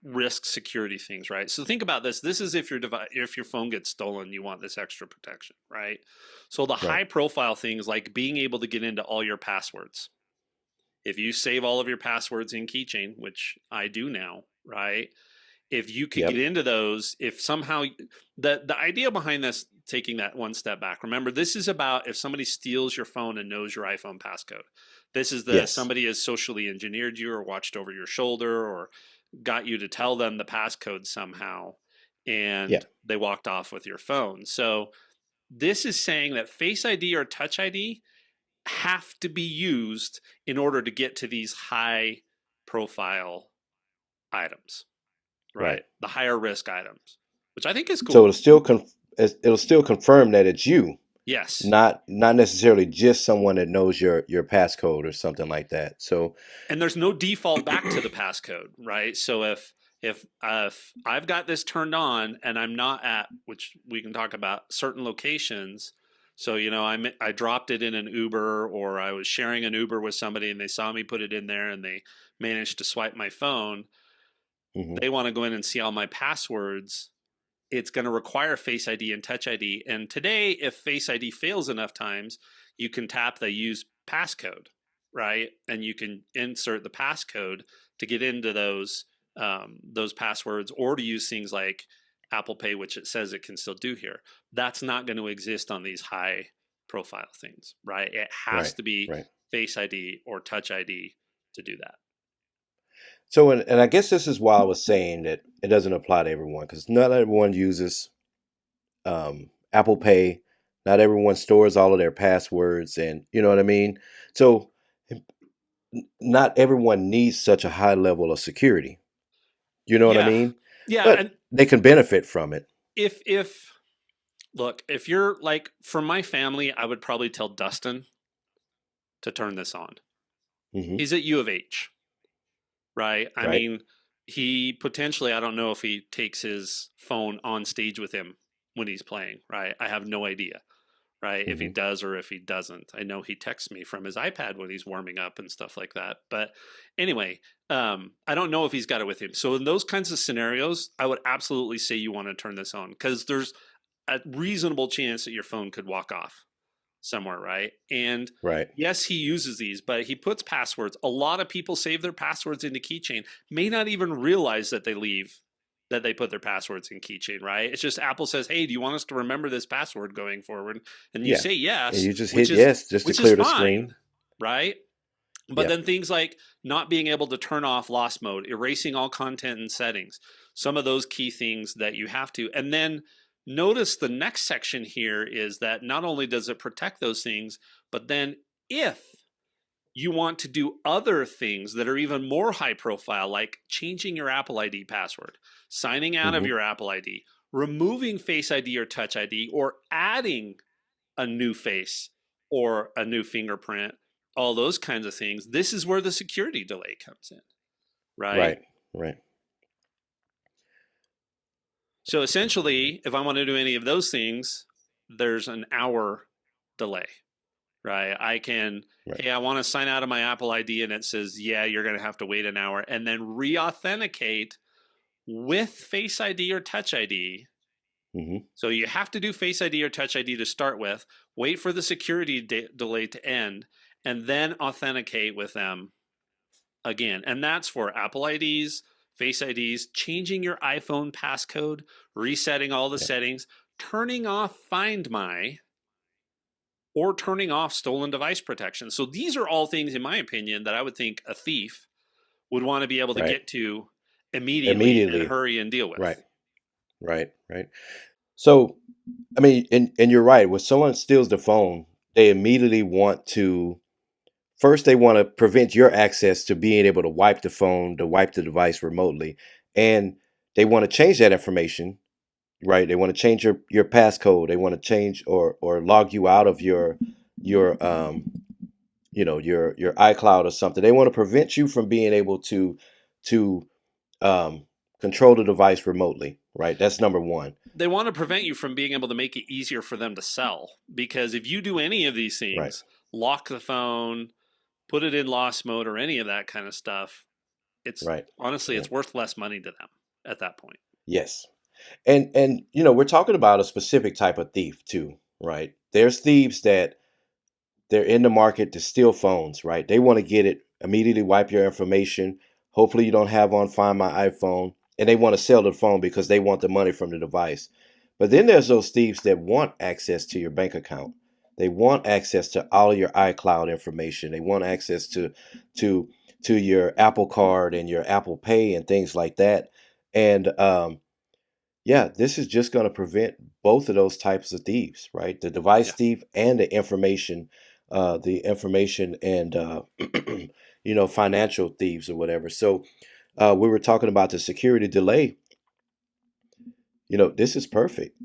risk security things, right? So think about this. This is if your device, if your phone gets stolen, you want this extra protection, right? So the Right. high profile things like being able to get into all your passwords. If you save all of your passwords in Keychain, which I do now, right? If you could get Yep. into those, if somehow the idea behind this, taking that one step back, remember this is about if somebody steals your phone and knows your iPhone passcode. This is the Yes. somebody has socially engineered you or watched over your shoulder or got you to tell them the passcode somehow, and Yep. they walked off with your phone. So this is saying that Face ID or Touch ID have to be used in order to get to these high profile items, right? Right. The higher risk items, which I think is So cool. it'll still confirm that it's you. Yes. not necessarily just someone that knows your passcode or something like that. So, And there's no default back to the passcode, right? So if I've got this turned on and I'm not at, which we can talk about, certain locations. So I dropped it in an Uber, or I was sharing an Uber with somebody and they saw me put it in there and they managed to swipe my phone. mhm, They want to go in and see all my passwords. It's going to require Face ID and Touch ID. And today, if Face ID fails enough times, you can tap the use passcode, right? And you can insert the passcode to get into those passwords, or to use things like Apple Pay, which it says it can still do here. That's not going to exist on these high profile things, right? It has right, to be right. Face ID or Touch ID to do that. So, and I guess this is why I was saying that it doesn't apply to everyone because not everyone uses Apple Pay. Not everyone stores all of their passwords, and you know what I mean. So, not everyone needs such a high level of security. You know what I Yeah. mean? Yeah. But And they can benefit from it. if look, if you're like, for my family, I would probably tell Dustin to turn this on. Hmm. He's at U of H, right? I Right. mean, he potentially, I don't know if he takes his phone on stage with him when he's playing, right? I have no idea, right? If he Hmm. does or if he doesn't. I know he texts me from his iPad when he's warming up and stuff like that. But anyway, I don't know if he's got it with him. So in those kinds of scenarios, I would absolutely say you want to turn this on, because there's a reasonable chance that your phone could walk off somewhere, right? And Right. yes, he uses these, but he puts passwords. A lot of people save their passwords into Keychain, may not even realize that they put their passwords in Keychain, right? It's just Apple says, "Hey, do you want us to remember this password going forward?" And you Yeah. say And yes, you just which hit is yes just to which is clear the fine, screen. right? But Yeah. then things like not being able to turn off lost mode, erasing all content and settings, some of those key things that you have to. And then notice the next section here is that not only does it protect those things, but then if you want to do other things that are even more high profile, like changing your Apple ID password, signing out of Hmm. your Apple ID, removing Face ID or Touch ID, or adding a new face or a new fingerprint, all those kinds of things. This is where the security delay comes in, right? Right. Right. So essentially, if I want to do any of those things, there's an hour delay, right? I can, Right. hey, I want to sign out of my Apple ID, and it says, yeah, you're going to have to wait an hour, and then re authenticate with Face ID or Touch ID. Hmm. So you have to do Face ID or Touch ID to start with, wait for the security delay to end, and then authenticate with them again. And that's for Apple IDs, Face IDs, changing your iPhone passcode, resetting all the Yeah. settings, turning off Find My, or turning off stolen device protection. So these are all things, in my opinion, that I would think a thief would want to be able to Right. get to immediately and Immediately. hurry and deal Right. with. Right. Right. So, I mean, and you're right. When someone steals the phone, they immediately want to first they want to prevent your access to being able to wipe the phone, to wipe the device remotely, and they want to change that information. Right? They want to change your passcode. They want to change or log you out of your your iCloud or something. They want to prevent you from being able to um, control the device remotely. Right? That's number one. They want to prevent you from being able to make it easier for them to sell, because if you do any of these Right. things, lock the phone, put it in lost mode, or any of that kind of stuff, it's Right. honestly, Right. it's worth less money to them at that point. Yes. And we're talking about a specific type of thief too, right? There's thieves that they're in the market to steal phones, right? They want to get it, immediately wipe your information. Hopefully you don't have on Find My iPhone, and they want to sell the phone because they want the money from the device. But then there's those thieves that want access to your bank account. They want access to all of your iCloud information. They want access to to your Apple Card and your Apple Pay and things like that. And yeah, this is just going to prevent both of those types of thieves, right? The device Yeah. thief and the information and financial thieves or whatever. So we were talking about the security delay. This is perfect.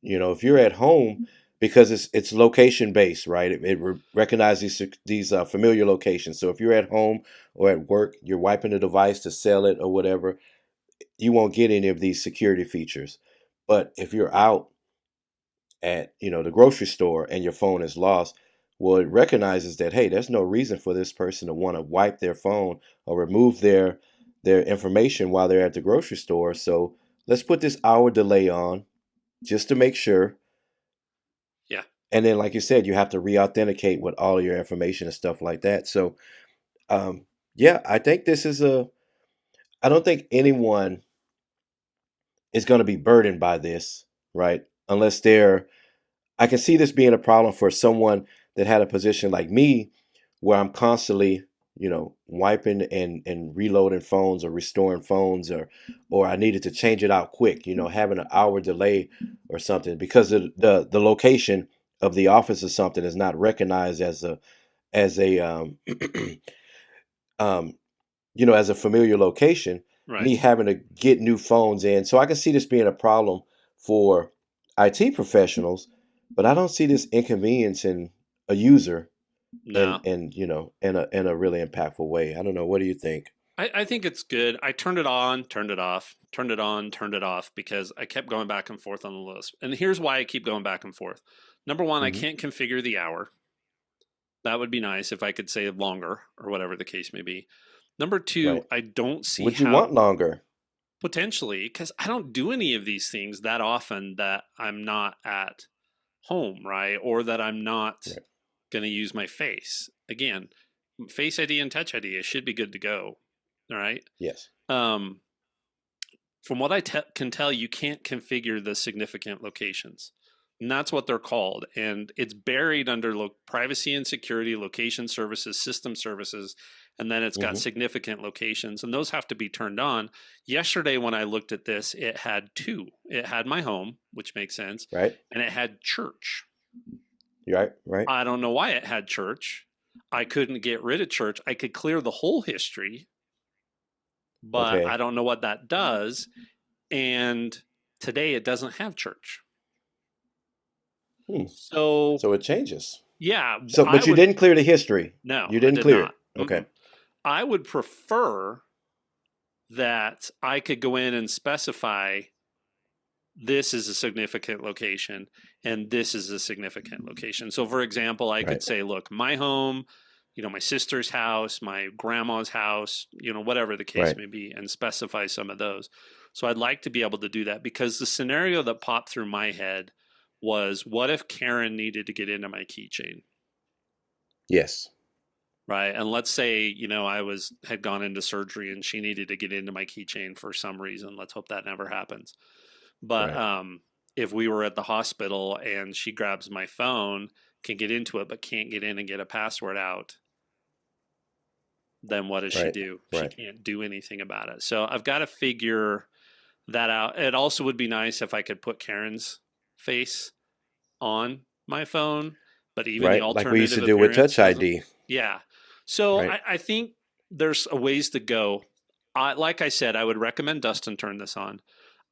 If you're at home, because it's location based, right? It recognizes these familiar locations. So if you're at home or at work, you're wiping the device to sell it or whatever, you won't get any of these security features. But if you're out at the grocery store and your phone is lost, well, it recognizes that, hey, there's no reason for this person to want to wipe their phone or remove their information while they're at the grocery store. So let's put this hour delay on just to make sure. Yeah. And then, like you said, you have to re-authenticate with all of your information and stuff like that. So, um, yeah, I think this is a. I don't think anyone is going to be burdened by this, right? Unless they're. I can see this being a problem for someone that had a position like me, where I'm constantly, wiping and reloading phones or restoring phones, or I needed to change it out quick, having an hour delay or something because the location of the office or something is not recognized as a um, as a familiar location, Right. me having to get new phones in. So I can see this being a problem for IT professionals, but I don't see this inconveniencing a user No. in a really impactful way. I don't know. What do you think? I think it's good. I turned it on, turned it off, turned it on, turned it off because I kept going back and forth on the list. And here's why I keep going back and forth. Number one, I Hmm. can't configure the hour. That would be nice if I could say longer or whatever the case may be. Number two, Right. I don't see Would you how want longer? potentially, because I don't do any of these things that often that I'm not at home, right? Or that I'm not Right. going to use my face. Again, Face ID and Touch ID, it should be good to go. All right. Yes. Um, from what I can tell, you can't configure the significant locations. And that's what they're called. And it's buried under privacy and security, location services, system services. And then it's got Hmm. significant locations, and those have to be turned on. Yesterday, when I looked at this, it had two. It had my home, which makes sense, Right. and it had church. You're right. Right. I don't know why it had church. I couldn't get rid of church. I could clear the whole history, but I Okay. don't know what that does. And today it doesn't have church. Hmm. So, So it changes. yeah, So, I but you would, didn't clear the history. no, You I didn't did clear not. it. Okay. Mm-mm. I would prefer that I could go in and specify this is a significant location and this is a significant location. So, for example, I could Right. say, look, my home, my sister's house, my grandma's house, whatever the case Right. may be, and specify some of those. So, I'd like to be able to do that because the scenario that popped through my head was what if Karen needed to get into my keychain? Yes. Right. And let's say, I had gone into surgery and she needed to get into my keychain for some reason. Let's hope that never happens. But Right. if we were at the hospital and she grabs my phone, can get into it, but can't get in and get a password out, then what does she Right. do? She Right. can't do anything about it. So I've got to figure that out. It also would be nice if I could put Karen's face on my phone, but even the Right. Like we used to alternative do with appearance Touch doesn't. ID. Yeah. So Right. I think there's a ways to go. Like I said, I would recommend Dustin turn this on.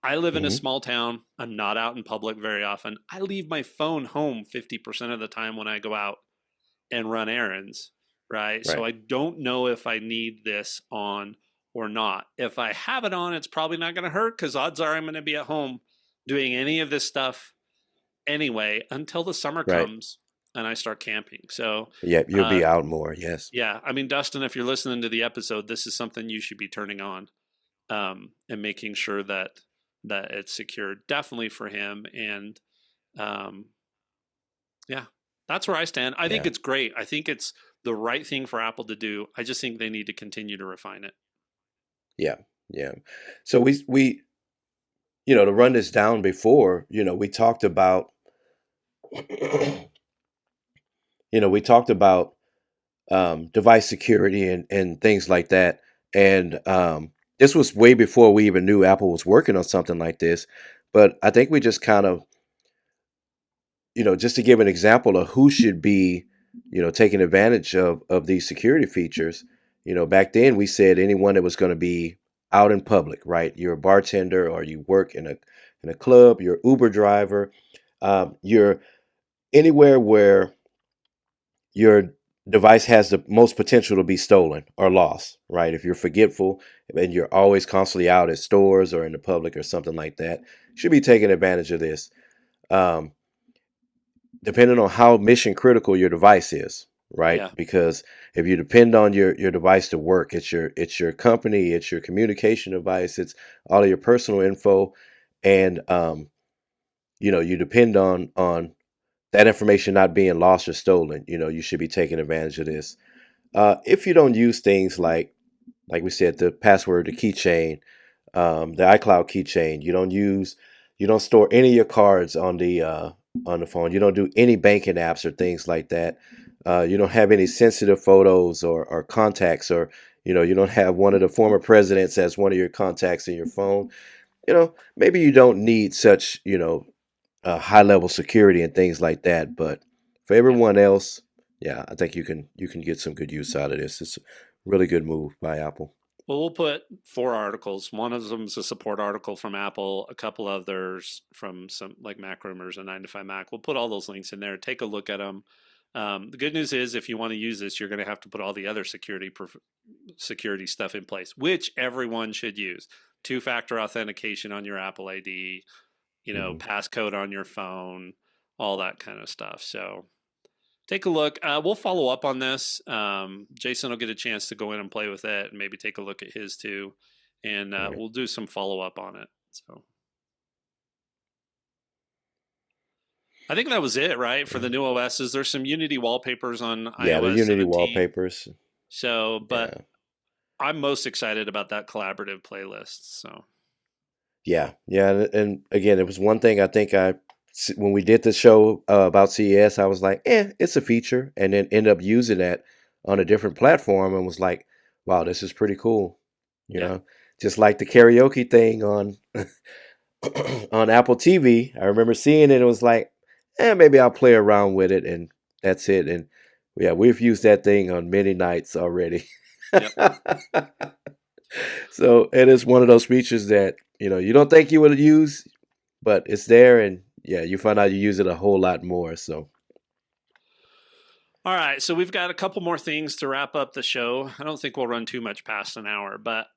I live in a Hmm. small town. I'm not out in public very often. I leave my phone home 50% of the time when I go out and run errands, right? So Right. I don't know if I need this on or not. If I have it on, it's probably not going to hurt because odds are I'm going to be at home doing any of this stuff anyway until the summer Right. comes and I start camping. So, Yep. You'll uh, be out more. Yes. yeah, I mean, Dustin, if you're listening to the episode, this is something you should be turning on and making sure that it's secure. Definitely for him, and um, yeah, that's where I stand. I think Yeah. it's great. I think it's the right thing for Apple to do. I just think they need to continue to refine it. Yeah. Yeah. So we to run this down before, we talked about we talked about device security and things like that. And this was way before we even knew Apple was working on something like this. But I think we just kind of, just to give an example of who should be, taking advantage of these security features. Back then we said anyone that was going to be out in public, right? You're a bartender or you work in a club, you're Uber driver, you're anywhere where your device has the most potential to be stolen or lost, right? If you're forgetful and you're always constantly out at stores or in the public or something like that, you should be taking advantage of this. Um, Depending on how mission critical your device is, right? Yeah. Because if you depend on your device to work, it's your company, it's your communication device, it's all of your personal info, and you depend on that information not being lost or stolen. You should be taking advantage of this. If you don't use things like we said, the password, the keychain, the iCloud keychain. You don't store any of your cards on the phone. You don't do any banking apps or things like that. You don't have any sensitive photos or contacts, or you don't have one of the former presidents as one of your contacts in your phone. Maybe you don't need such high level security and things like that. But for Yeah. everyone else, yeah, I think you can get some good use out of this. It's a really good move by Apple. Well, we'll put 4 articles. One of them is a support article from Apple, a couple others from some like Mac Rumors and 9 to 5 Mac. We'll put all those links in there. Take a look at them. The good news is, if you want to use this, you're going to have to put all the other security stuff in place, which everyone should use. Two-factor authentication on your Apple ID, Hmm. passcode on your phone, all that kind of stuff. So take a look. We'll follow up on this. Jason will get a chance to go in and play with it and maybe take a look at his too. And Right. we'll do some follow up on it. So I think that was it, right? For the new OSs, there's some Unity wallpapers on Yeah, the iOS Unity 17. wallpapers. So, but Yeah, I'm most excited about that collaborative playlist. So, yeah. And again, it was one thing I think when we did the show about CES, I was like, it's a feature, and then end up using that on a different platform, and was like, wow, this is pretty cool. You yeah. know, just like the karaoke thing on on Apple TV. I remember seeing it. It was like, maybe I'll play around with it, and that's it. And yeah, we've used that thing on many nights already. Yep. So it is one of those features that you don't think you would use, but it's there, and yeah, you find out you use it a whole lot more. So All right. So we've got a couple more things to wrap up the show. I don't think we'll run too much past an hour, but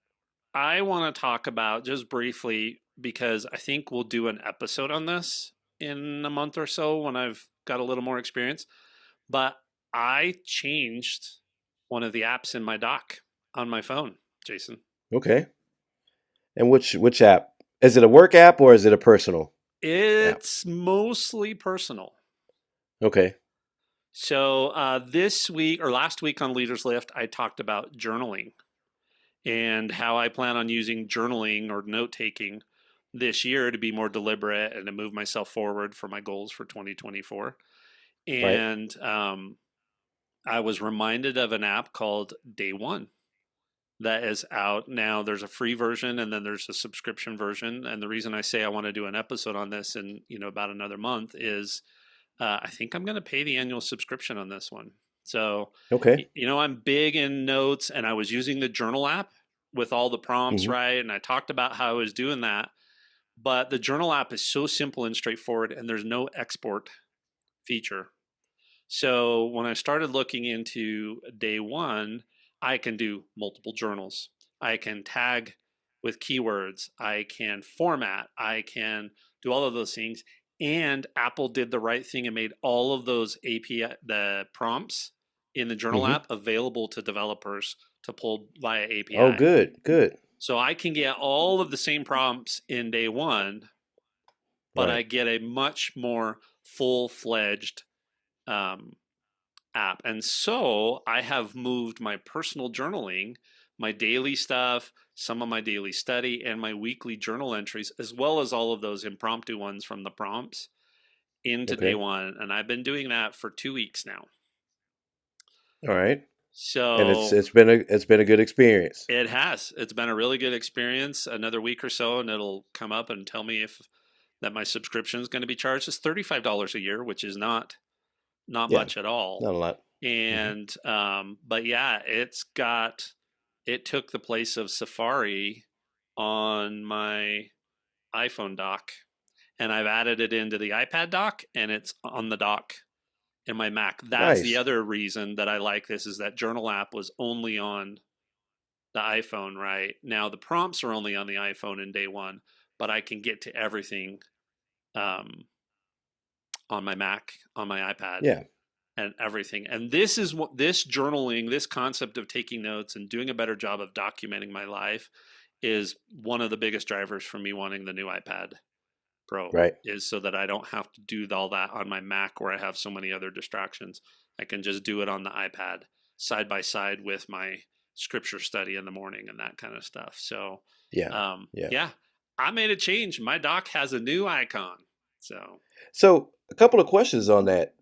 I want to talk about just briefly, because I think we'll do an episode on this in a month or so when I've got a little more experience. But I changed one of the apps in my dock on my phone, Jason. okay, and which app is it? A work app or is it a personal app? It's mostly personal. Okay. So this week or last week on Leaders Lift, I talked about journaling and how I plan on using journaling or note taking this year to be more deliberate and to move myself forward for my goals for 2024. Right. And I was reminded of an app called Day One that is out now. There's a free version and then there's a subscription version. And the reason I say I want to do an episode on this in about another month is I think I'm going to pay the annual subscription on this one. So Okay. I'm big in notes, and I was using the journal app with all the prompts, Hmm. right? And I talked about how I was doing that. But the journal app is so simple and straightforward, and there's no export feature. So when I started looking into Day One, I can do multiple journals. I can tag with keywords. I can format. I can do all of those things. And Apple did the right thing and made all of those the prompts in the journal Hmm. app available to developers to pull via Oh, API. good, good. So I can get all of the same prompts in Day One, but Right. I get a much more full fledged um, app. And so I have moved my personal journaling, my daily stuff, some of my daily study, and my weekly journal entries, as well as all of those impromptu ones from the prompts, into Day Okay. One. And I've been doing that for 2 weeks now. All right. And it's So it's been a good experience. it has. It's been a really good experience. Another week or so, and it'll come up and tell me if that my subscription is going to be charged. It's $35 a year, which is not Yeah. much at all. Not a lot. Hmm. And but yeah, it took the place of Safari on my iPhone dock, and I've added it into the iPad dock, and it's on the dock in my Mac. That's the Nice. other reason that I like this, is that journal app was only on the iPhone. Right now the prompts are only on the iPhone in day one, but I can get to everything um, on my Mac, on my iPad, Yeah. and everything. And this is what this journaling, this concept of taking notes and doing a better job of documenting my life, is one of the biggest drivers for me wanting the new iPad Pro, Right. is so that I don't have to do all that on my Mac where I have so many other distractions. I can just do it on the iPad side by side with my scripture study in the morning and that kind of stuff. So, Yeah. Yeah. yeah, I made a change. My dock has a new icon. So, So a couple of questions on that.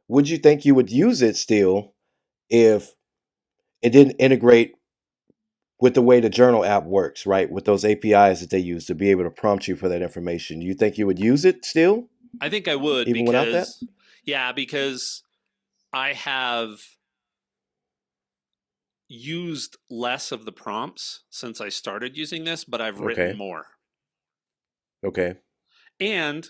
Would you think you would use it still if it didn't integrate with the way the journal app works, right? With those APIs that they use to be able to prompt you for that information. You think you would use it still, I think I would, even without that? because, yeah, because I have used less of the prompts since I started using this, but I've written Okay. more. Okay. And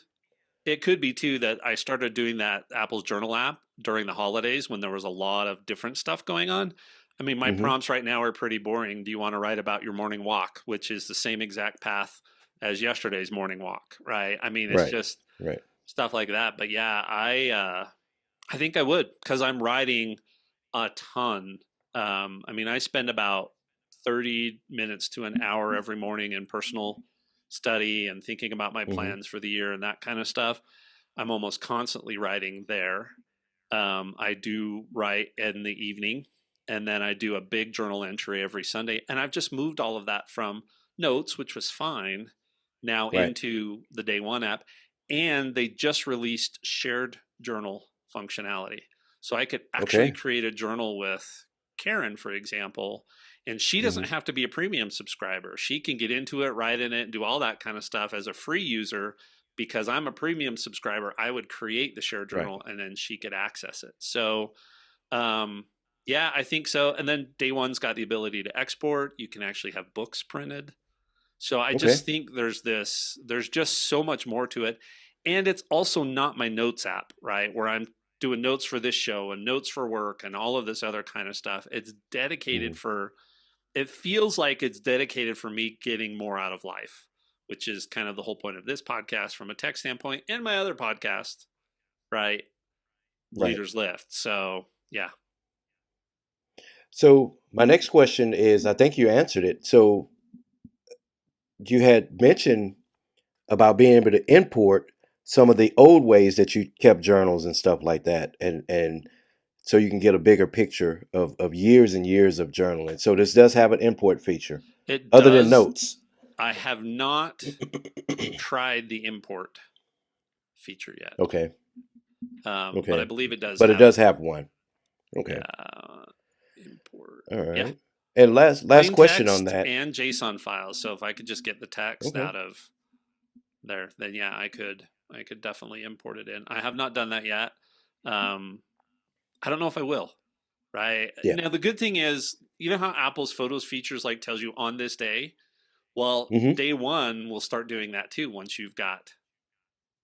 it could be too that I started doing that Apple's Journal app during the holidays when there was a lot of different stuff going on. I mean, my Mm-hmm. prompts right now are pretty boring. Do you want to write about your morning walk, which is the same exact path as yesterday's morning walk, right? I mean, it's Right. just Right. stuff like that. But yeah, I think I would, because I'm writing a ton. I mean, I spend about 30 minutes to an hour every morning in personal study and thinking about my Mm-hmm. plans for the year and that kind of stuff. I'm almost constantly writing there. I do write in the evening, and then I do a big journal entry every Sunday. And I've just moved all of that from notes, which was fine, now Right. into the Day One app. And they just released shared journal functionality. So I could actually Okay. create a journal with Karen, for example, and she Mm-hmm. doesn't have to be a premium subscriber. She can get into it, write in it, and do all that kind of stuff as a free user. Because I'm a premium subscriber, I would create the shared Right. journal and then she could access it. So, um, yeah, I think so. And then Day One's got the ability to export. You can actually have books printed. So I Okay. just think there's just so much more to it. And it's also not my notes app, right? Where I'm doing notes for this show and notes for work and all of this other kind of stuff. It's Mm-hmm. dedicated for, it feels like it's dedicated for me getting more out of life, which is kind of the whole point of this podcast from a tech standpoint, and my other podcast, right? Right. Leaders Lift. So, yeah. So my next question is, I think you answered it. So you had mentioned about being able to import some of the old ways that you kept journals and stuff like that, and so you can get a bigger picture of years and years of journaling. So this does have an import feature, It other than does. notes. I have not tried the import feature yet, Okay. but I Okay. believe it does But it have, does have one. Okay. yeah, import. All Yeah. right. And last Plain question on text that. and JSON files. So if I could just get the text Okay. out of there, then yeah, I could definitely import it in. I have not done that yet. Um, I don't know if I will. Right Yeah. now, the good thing is, you know how Apple's Photos features like tells you on this day. Well, Hmm. Day One will start doing that too. Once you've got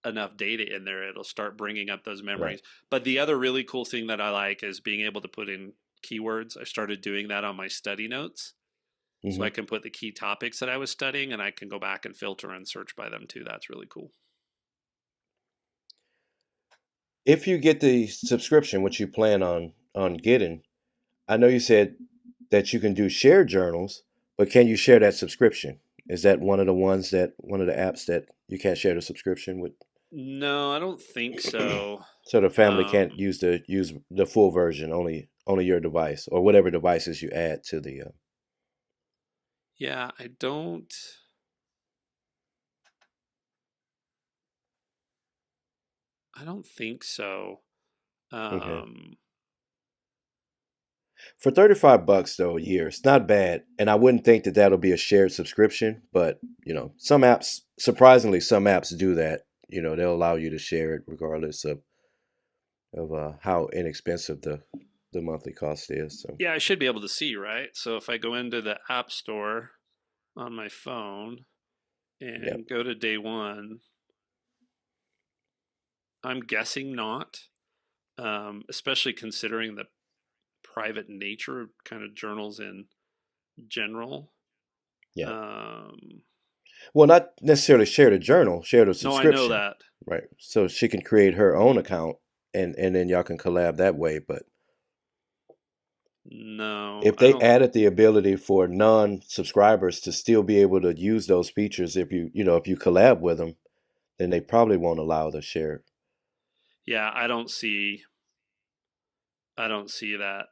enough data in there, it'll start bringing up those Right. memories. But the other really cool thing that I like is being able to put in keywords. I started doing that on my study notes. So Hmm. I can put the key topics that I was studying and I can go back and filter and search by them too. That's really cool. If you get the subscription, which you plan on getting, I know you said that you can do shared journals, but can you share that subscription? Is that one of the apps that you can't share the subscription with? No, I don't think so. So the family can't Um, use the full version, only your device or whatever devices you add to the. yeah, I don't think so. Okay. Um, For $35 though a year, it's not bad, and I wouldn't think that that'll be a shared subscription. But some apps, surprisingly, some apps do that. They'll allow you to share it regardless of how inexpensive the monthly cost is. So yeah, I should be able to see, right? So if I go into the App Store on my phone yeah. and go to Day One, I'm guessing not. especially considering the private nature of kind of journals in general. Yeah. Um, Well, not necessarily share the journal, share the no, I know subscription, that. right? So she can create her own account, and then y'all can collab that way. But No, if I they don't. added the ability for non-subscribers to still be able to use those features, if if you collab with them, then they probably won't allow the share. Yeah, I don't see. I don't see that.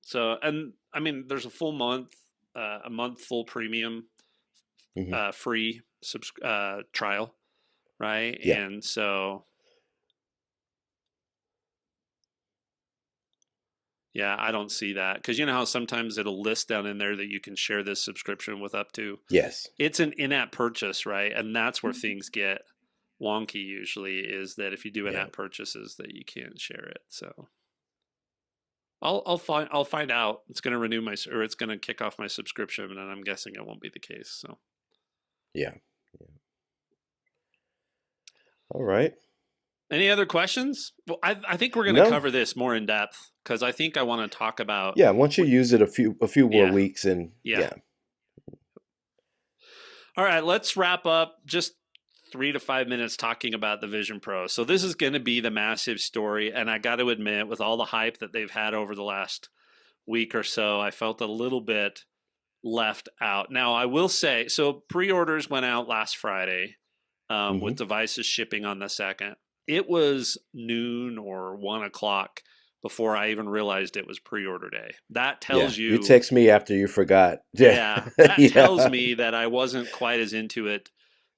So, and I mean, there's a month full premium, Hmm. free trial, right? Yeah. And so, yeah, I don't see that because you know how sometimes it'll list down in there that you can share this subscription with up to. Yes. It's an in-app purchase, right? And that's where things get wonky. Usually, is that if you do Yeah. in-app purchases, that you can't share it. So. I'll find out. It's going to renew my or it's going to kick off my subscription, and I'm guessing it won't be the case. So, Yeah. Yeah. All right. any other questions? Well, I think we're going to No. cover this more in depth because I think I want to talk about. Yeah. Once you use it a few more Yeah, weeks, and yeah. yeah. All right, let's wrap up. Just 3 to 5 minutes talking about the Vision Pro. So this is going to be the massive story, and I got to admit, with all the hype that they've had over the last week or so, I felt a little bit left out. Now, I will say, so pre-orders went out last Friday, with Hmm. devices shipping on the 2nd. It was noon or 1 o'clock before I even realized it was pre-order day. That Yeah. tells You you, text me after you forgot. Yeah. yeah, that tells Yeah. me that I wasn't quite as into it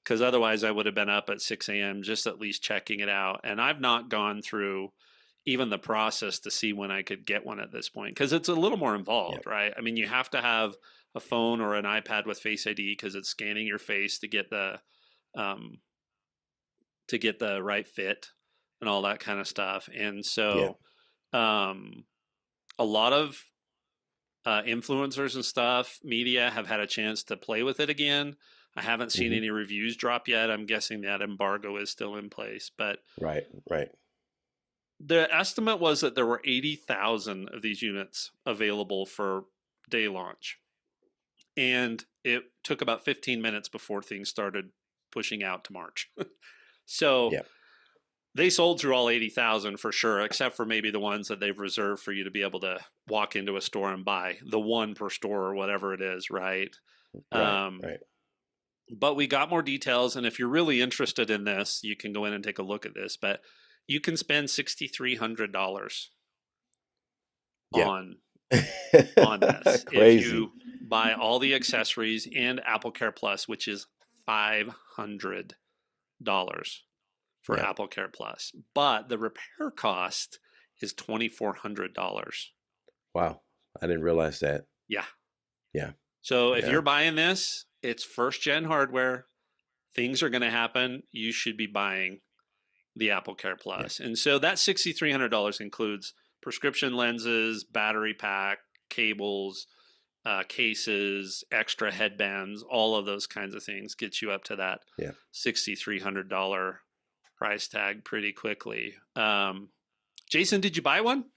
because otherwise I would have been up at 6 a.m. just at least checking it out. And I've not gone through even the process to see when I could get one at this point because it's a little more Yeah. involved, right? I mean, you have to have a phone or an iPad with Face ID because it's scanning your face um, to get the right fit and all that kind of stuff. And Yeah. so, um, a lot of influencers and stuff, media have had a chance to play with it again. I haven't seen Hmm. any reviews drop yet. I'm guessing that embargo is still in place, but Right. Right. the estimate was that there were 80,000 of these units available for day launch. And it took about 15 minutes before things started pushing out to March. So Yeah. they sold through all 80,000 for sure, except for maybe the ones that they've reserved for you to be able to walk into a store and buy, the one per store or whatever it is, right? Right. Um, Right. but we got more details, and if you're really interested in this, you can go in and take a look at this. But you can spend $6,300 Yeah. on this if Crazy. you buy all the accessories and Apple Care Plus, which is $500 for Yeah. Apple Care Plus. But the repair cost is $2,400. Wow. I didn't realize that. Yeah. Yeah. So if Yeah. you're buying this, it's first gen hardware. Things are going to happen. You should be buying the Apple Care Yeah. Plus. And so that $6,300 includes prescription lenses, battery pack, cables, cases, extra headbands, all of those kinds of things get you up to that Yeah. $6,300 price tag pretty quickly. Jason, did you buy one?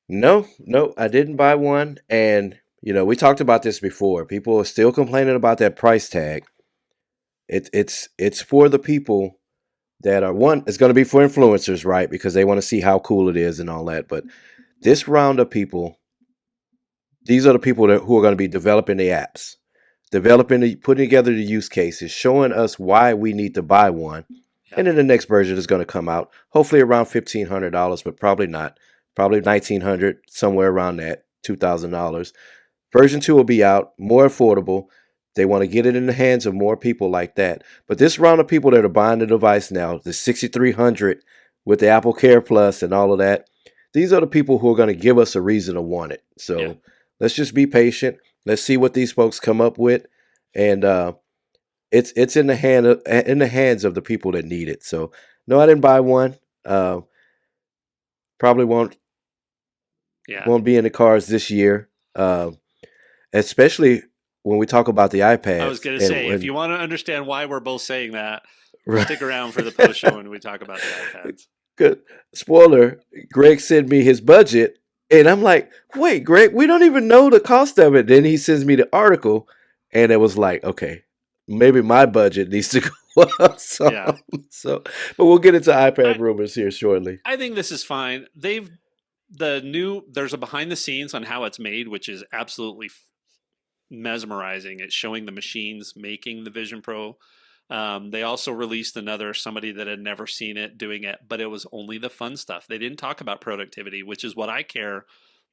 No, no, I didn't buy one. And, we talked about this before. People are still complaining about that price tag. It's for the people that are one, it's going to be for influencers, right? Because they want to see how cool it is and all that. But this round of people, these are the people who are going to be developing the apps, putting together the use cases, showing us why we need to buy one. Yeah. And then the next version is going to come out, hopefully around $1,500, but probably not. Probably 1,900, somewhere around that, $2,000. Version 2 will be out, more affordable. They want to get it in the hands of more people like that. But this round of people that are buying the device now, the 6,300 with the Apple Care Plus and all of that, these are the people who are going to give us a reason to want it. Yeah. So let's just be patient. Let's see what these folks come up with, and it's in the hands of the people that need it. So no, I didn't buy one. Uh, Probably Yeah. won't be in the cars this year. Especially when we talk about the I was iPads going to and say, if when you want to understand why we're both saying that, right. stick around for the post show when we talk about the iPads. 'Cause, spoiler, Greg sent me his budget, and I'm like, wait, Greg, we don't even know the cost of it. Then he sends me the article, and it was like, okay, maybe my budget needs to go up some. Yeah. So, but we'll get into iPad I, rumors here shortly. I think this is fine. There's a behind the scenes on how it's made, which is absolutely mesmerizing. It's showing the machines making the Vision Pro. They also released somebody that had never seen it doing it, but it was only the fun stuff. They didn't talk about productivity, which is what I care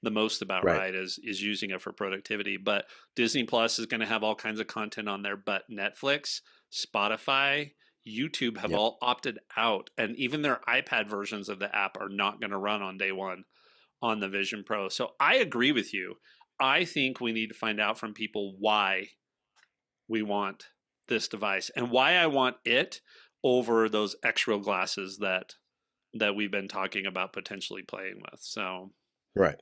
the most about, Right. right? Is using it for productivity. But Disney Plus is going to have all kinds of content on there, but Netflix, Spotify, YouTube have Yep. all opted out, and even their iPad versions of the app are not going to run on day one on the Vision Pro. So I agree with you. I think we need to find out from people why we want this device and why I want it over those X-Real glasses that we've been talking about potentially playing with. So, Right.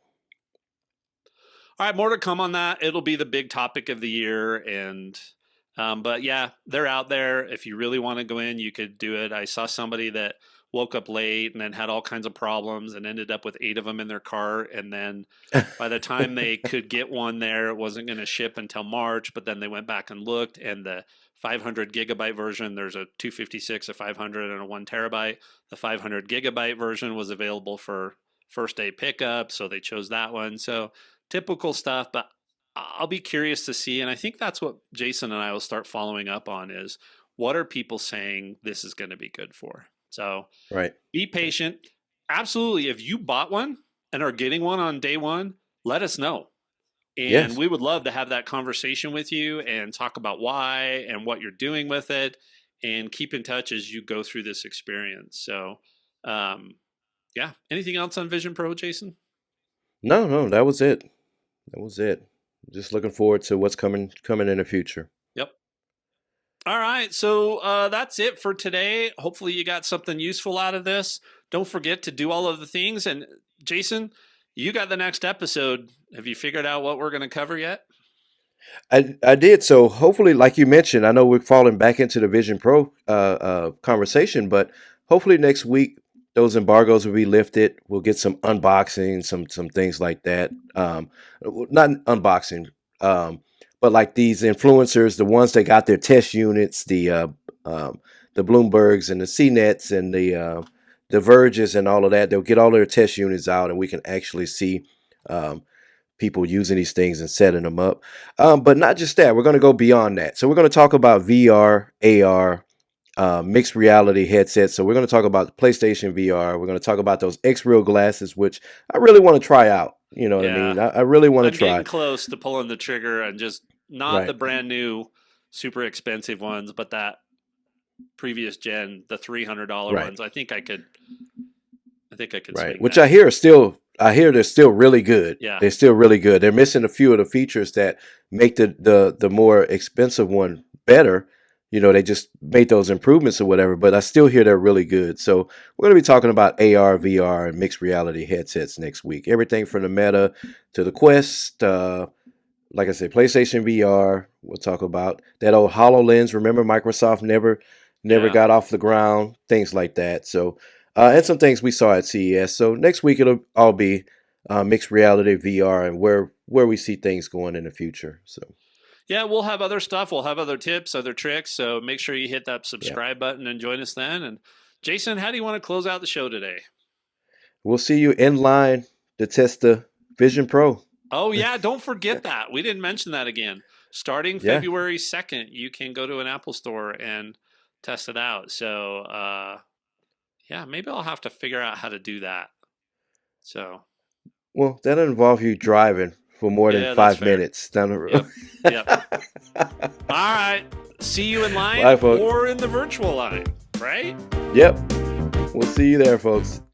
all right, more to come on that. It'll be the big topic of the year, and but yeah, they're out there. If you really want to go in, you could do it. I saw somebody that woke up late and then had all kinds of problems and ended up with 8 of them in their cart, and then by the time they could get one there, it wasn't going to ship until March. But then they went back and looked, and the 500 gigabyte version, there's a 256, a 500, and a 1 terabyte. The 500 gigabyte version was available for first day pickup, so they chose that one. So typical stuff, but I'll be curious to see. And I think that's what Jason and I will start following up on is what are people saying this is going to be good for? So Right. be patient. Absolutely. If you bought one and are getting one on day one, let us know. And Yes. we would love to have that conversation with you and talk about why and what you're doing with it, and keep in touch as you go through this experience. So, yeah. Anything else on Vision Pro, Jason? No, that was it. That was it. Just looking forward to what's coming in the future. Yep. All right. So that's it for today. Hopefully you got something useful out of this. Don't forget to do all of the things. And Jason, you got the next episode. Have you figured out what we're going to cover yet? I did. So hopefully, like you mentioned, I know we're falling back into the Vision Pro conversation, but hopefully next week those embargoes will be lifted. We'll get some unboxing, some things like that. Not unboxing, but like these influencers, the ones that got their test units, the Bloombergs and the CNETs and the Verges and all of that. They'll get all their test units out, and we can actually see people using these things and setting them up. But not just that, we're going to go beyond that. So we're going to talk about VR, AR, mixed reality headsets. So we're going to talk about the PlayStation VR. We're going to talk about those X-Real glasses, which I really want to try out. You know what I mean? I really want to try. I'm getting close to pulling the trigger and just not Right. the brand new, super expensive ones, but that previous gen, the $300 Right. ones. I think I could Right. swing Which that. I hear they're still really good. Yeah. They're still really good. They're missing a few of the features that make the more expensive one better. You know, they just made those improvements or whatever, but I still hear they're really good. So we're going to be talking about AR, VR, and mixed reality headsets next week. Everything from the Meta to the Quest, like I said, PlayStation VR. We'll talk about that old HoloLens. Remember, Microsoft never Yeah. got off the ground. Things like that. So, and some things we saw at CES. So next week it'll all be mixed reality VR and where we see things going in the future. So. Yeah, we'll have other stuff. We'll have other tips, other tricks. So make sure you hit that subscribe button and join us then. And Jason, how do you want to close out the show today? We'll see you in line to test the Vision Pro. Oh, yeah. Don't forget that. We didn't mention that again. Starting Yeah. February 2nd, you can go to an Apple store and test it out. So, yeah, maybe I'll have to figure out how to do that. So, Well, that'll involve you driving for more Yeah, than that's 5 fair. minutes down the road. Yep. All right. See you in line Bye, folks. or in the virtual line, right? Yep. We'll see you there, folks.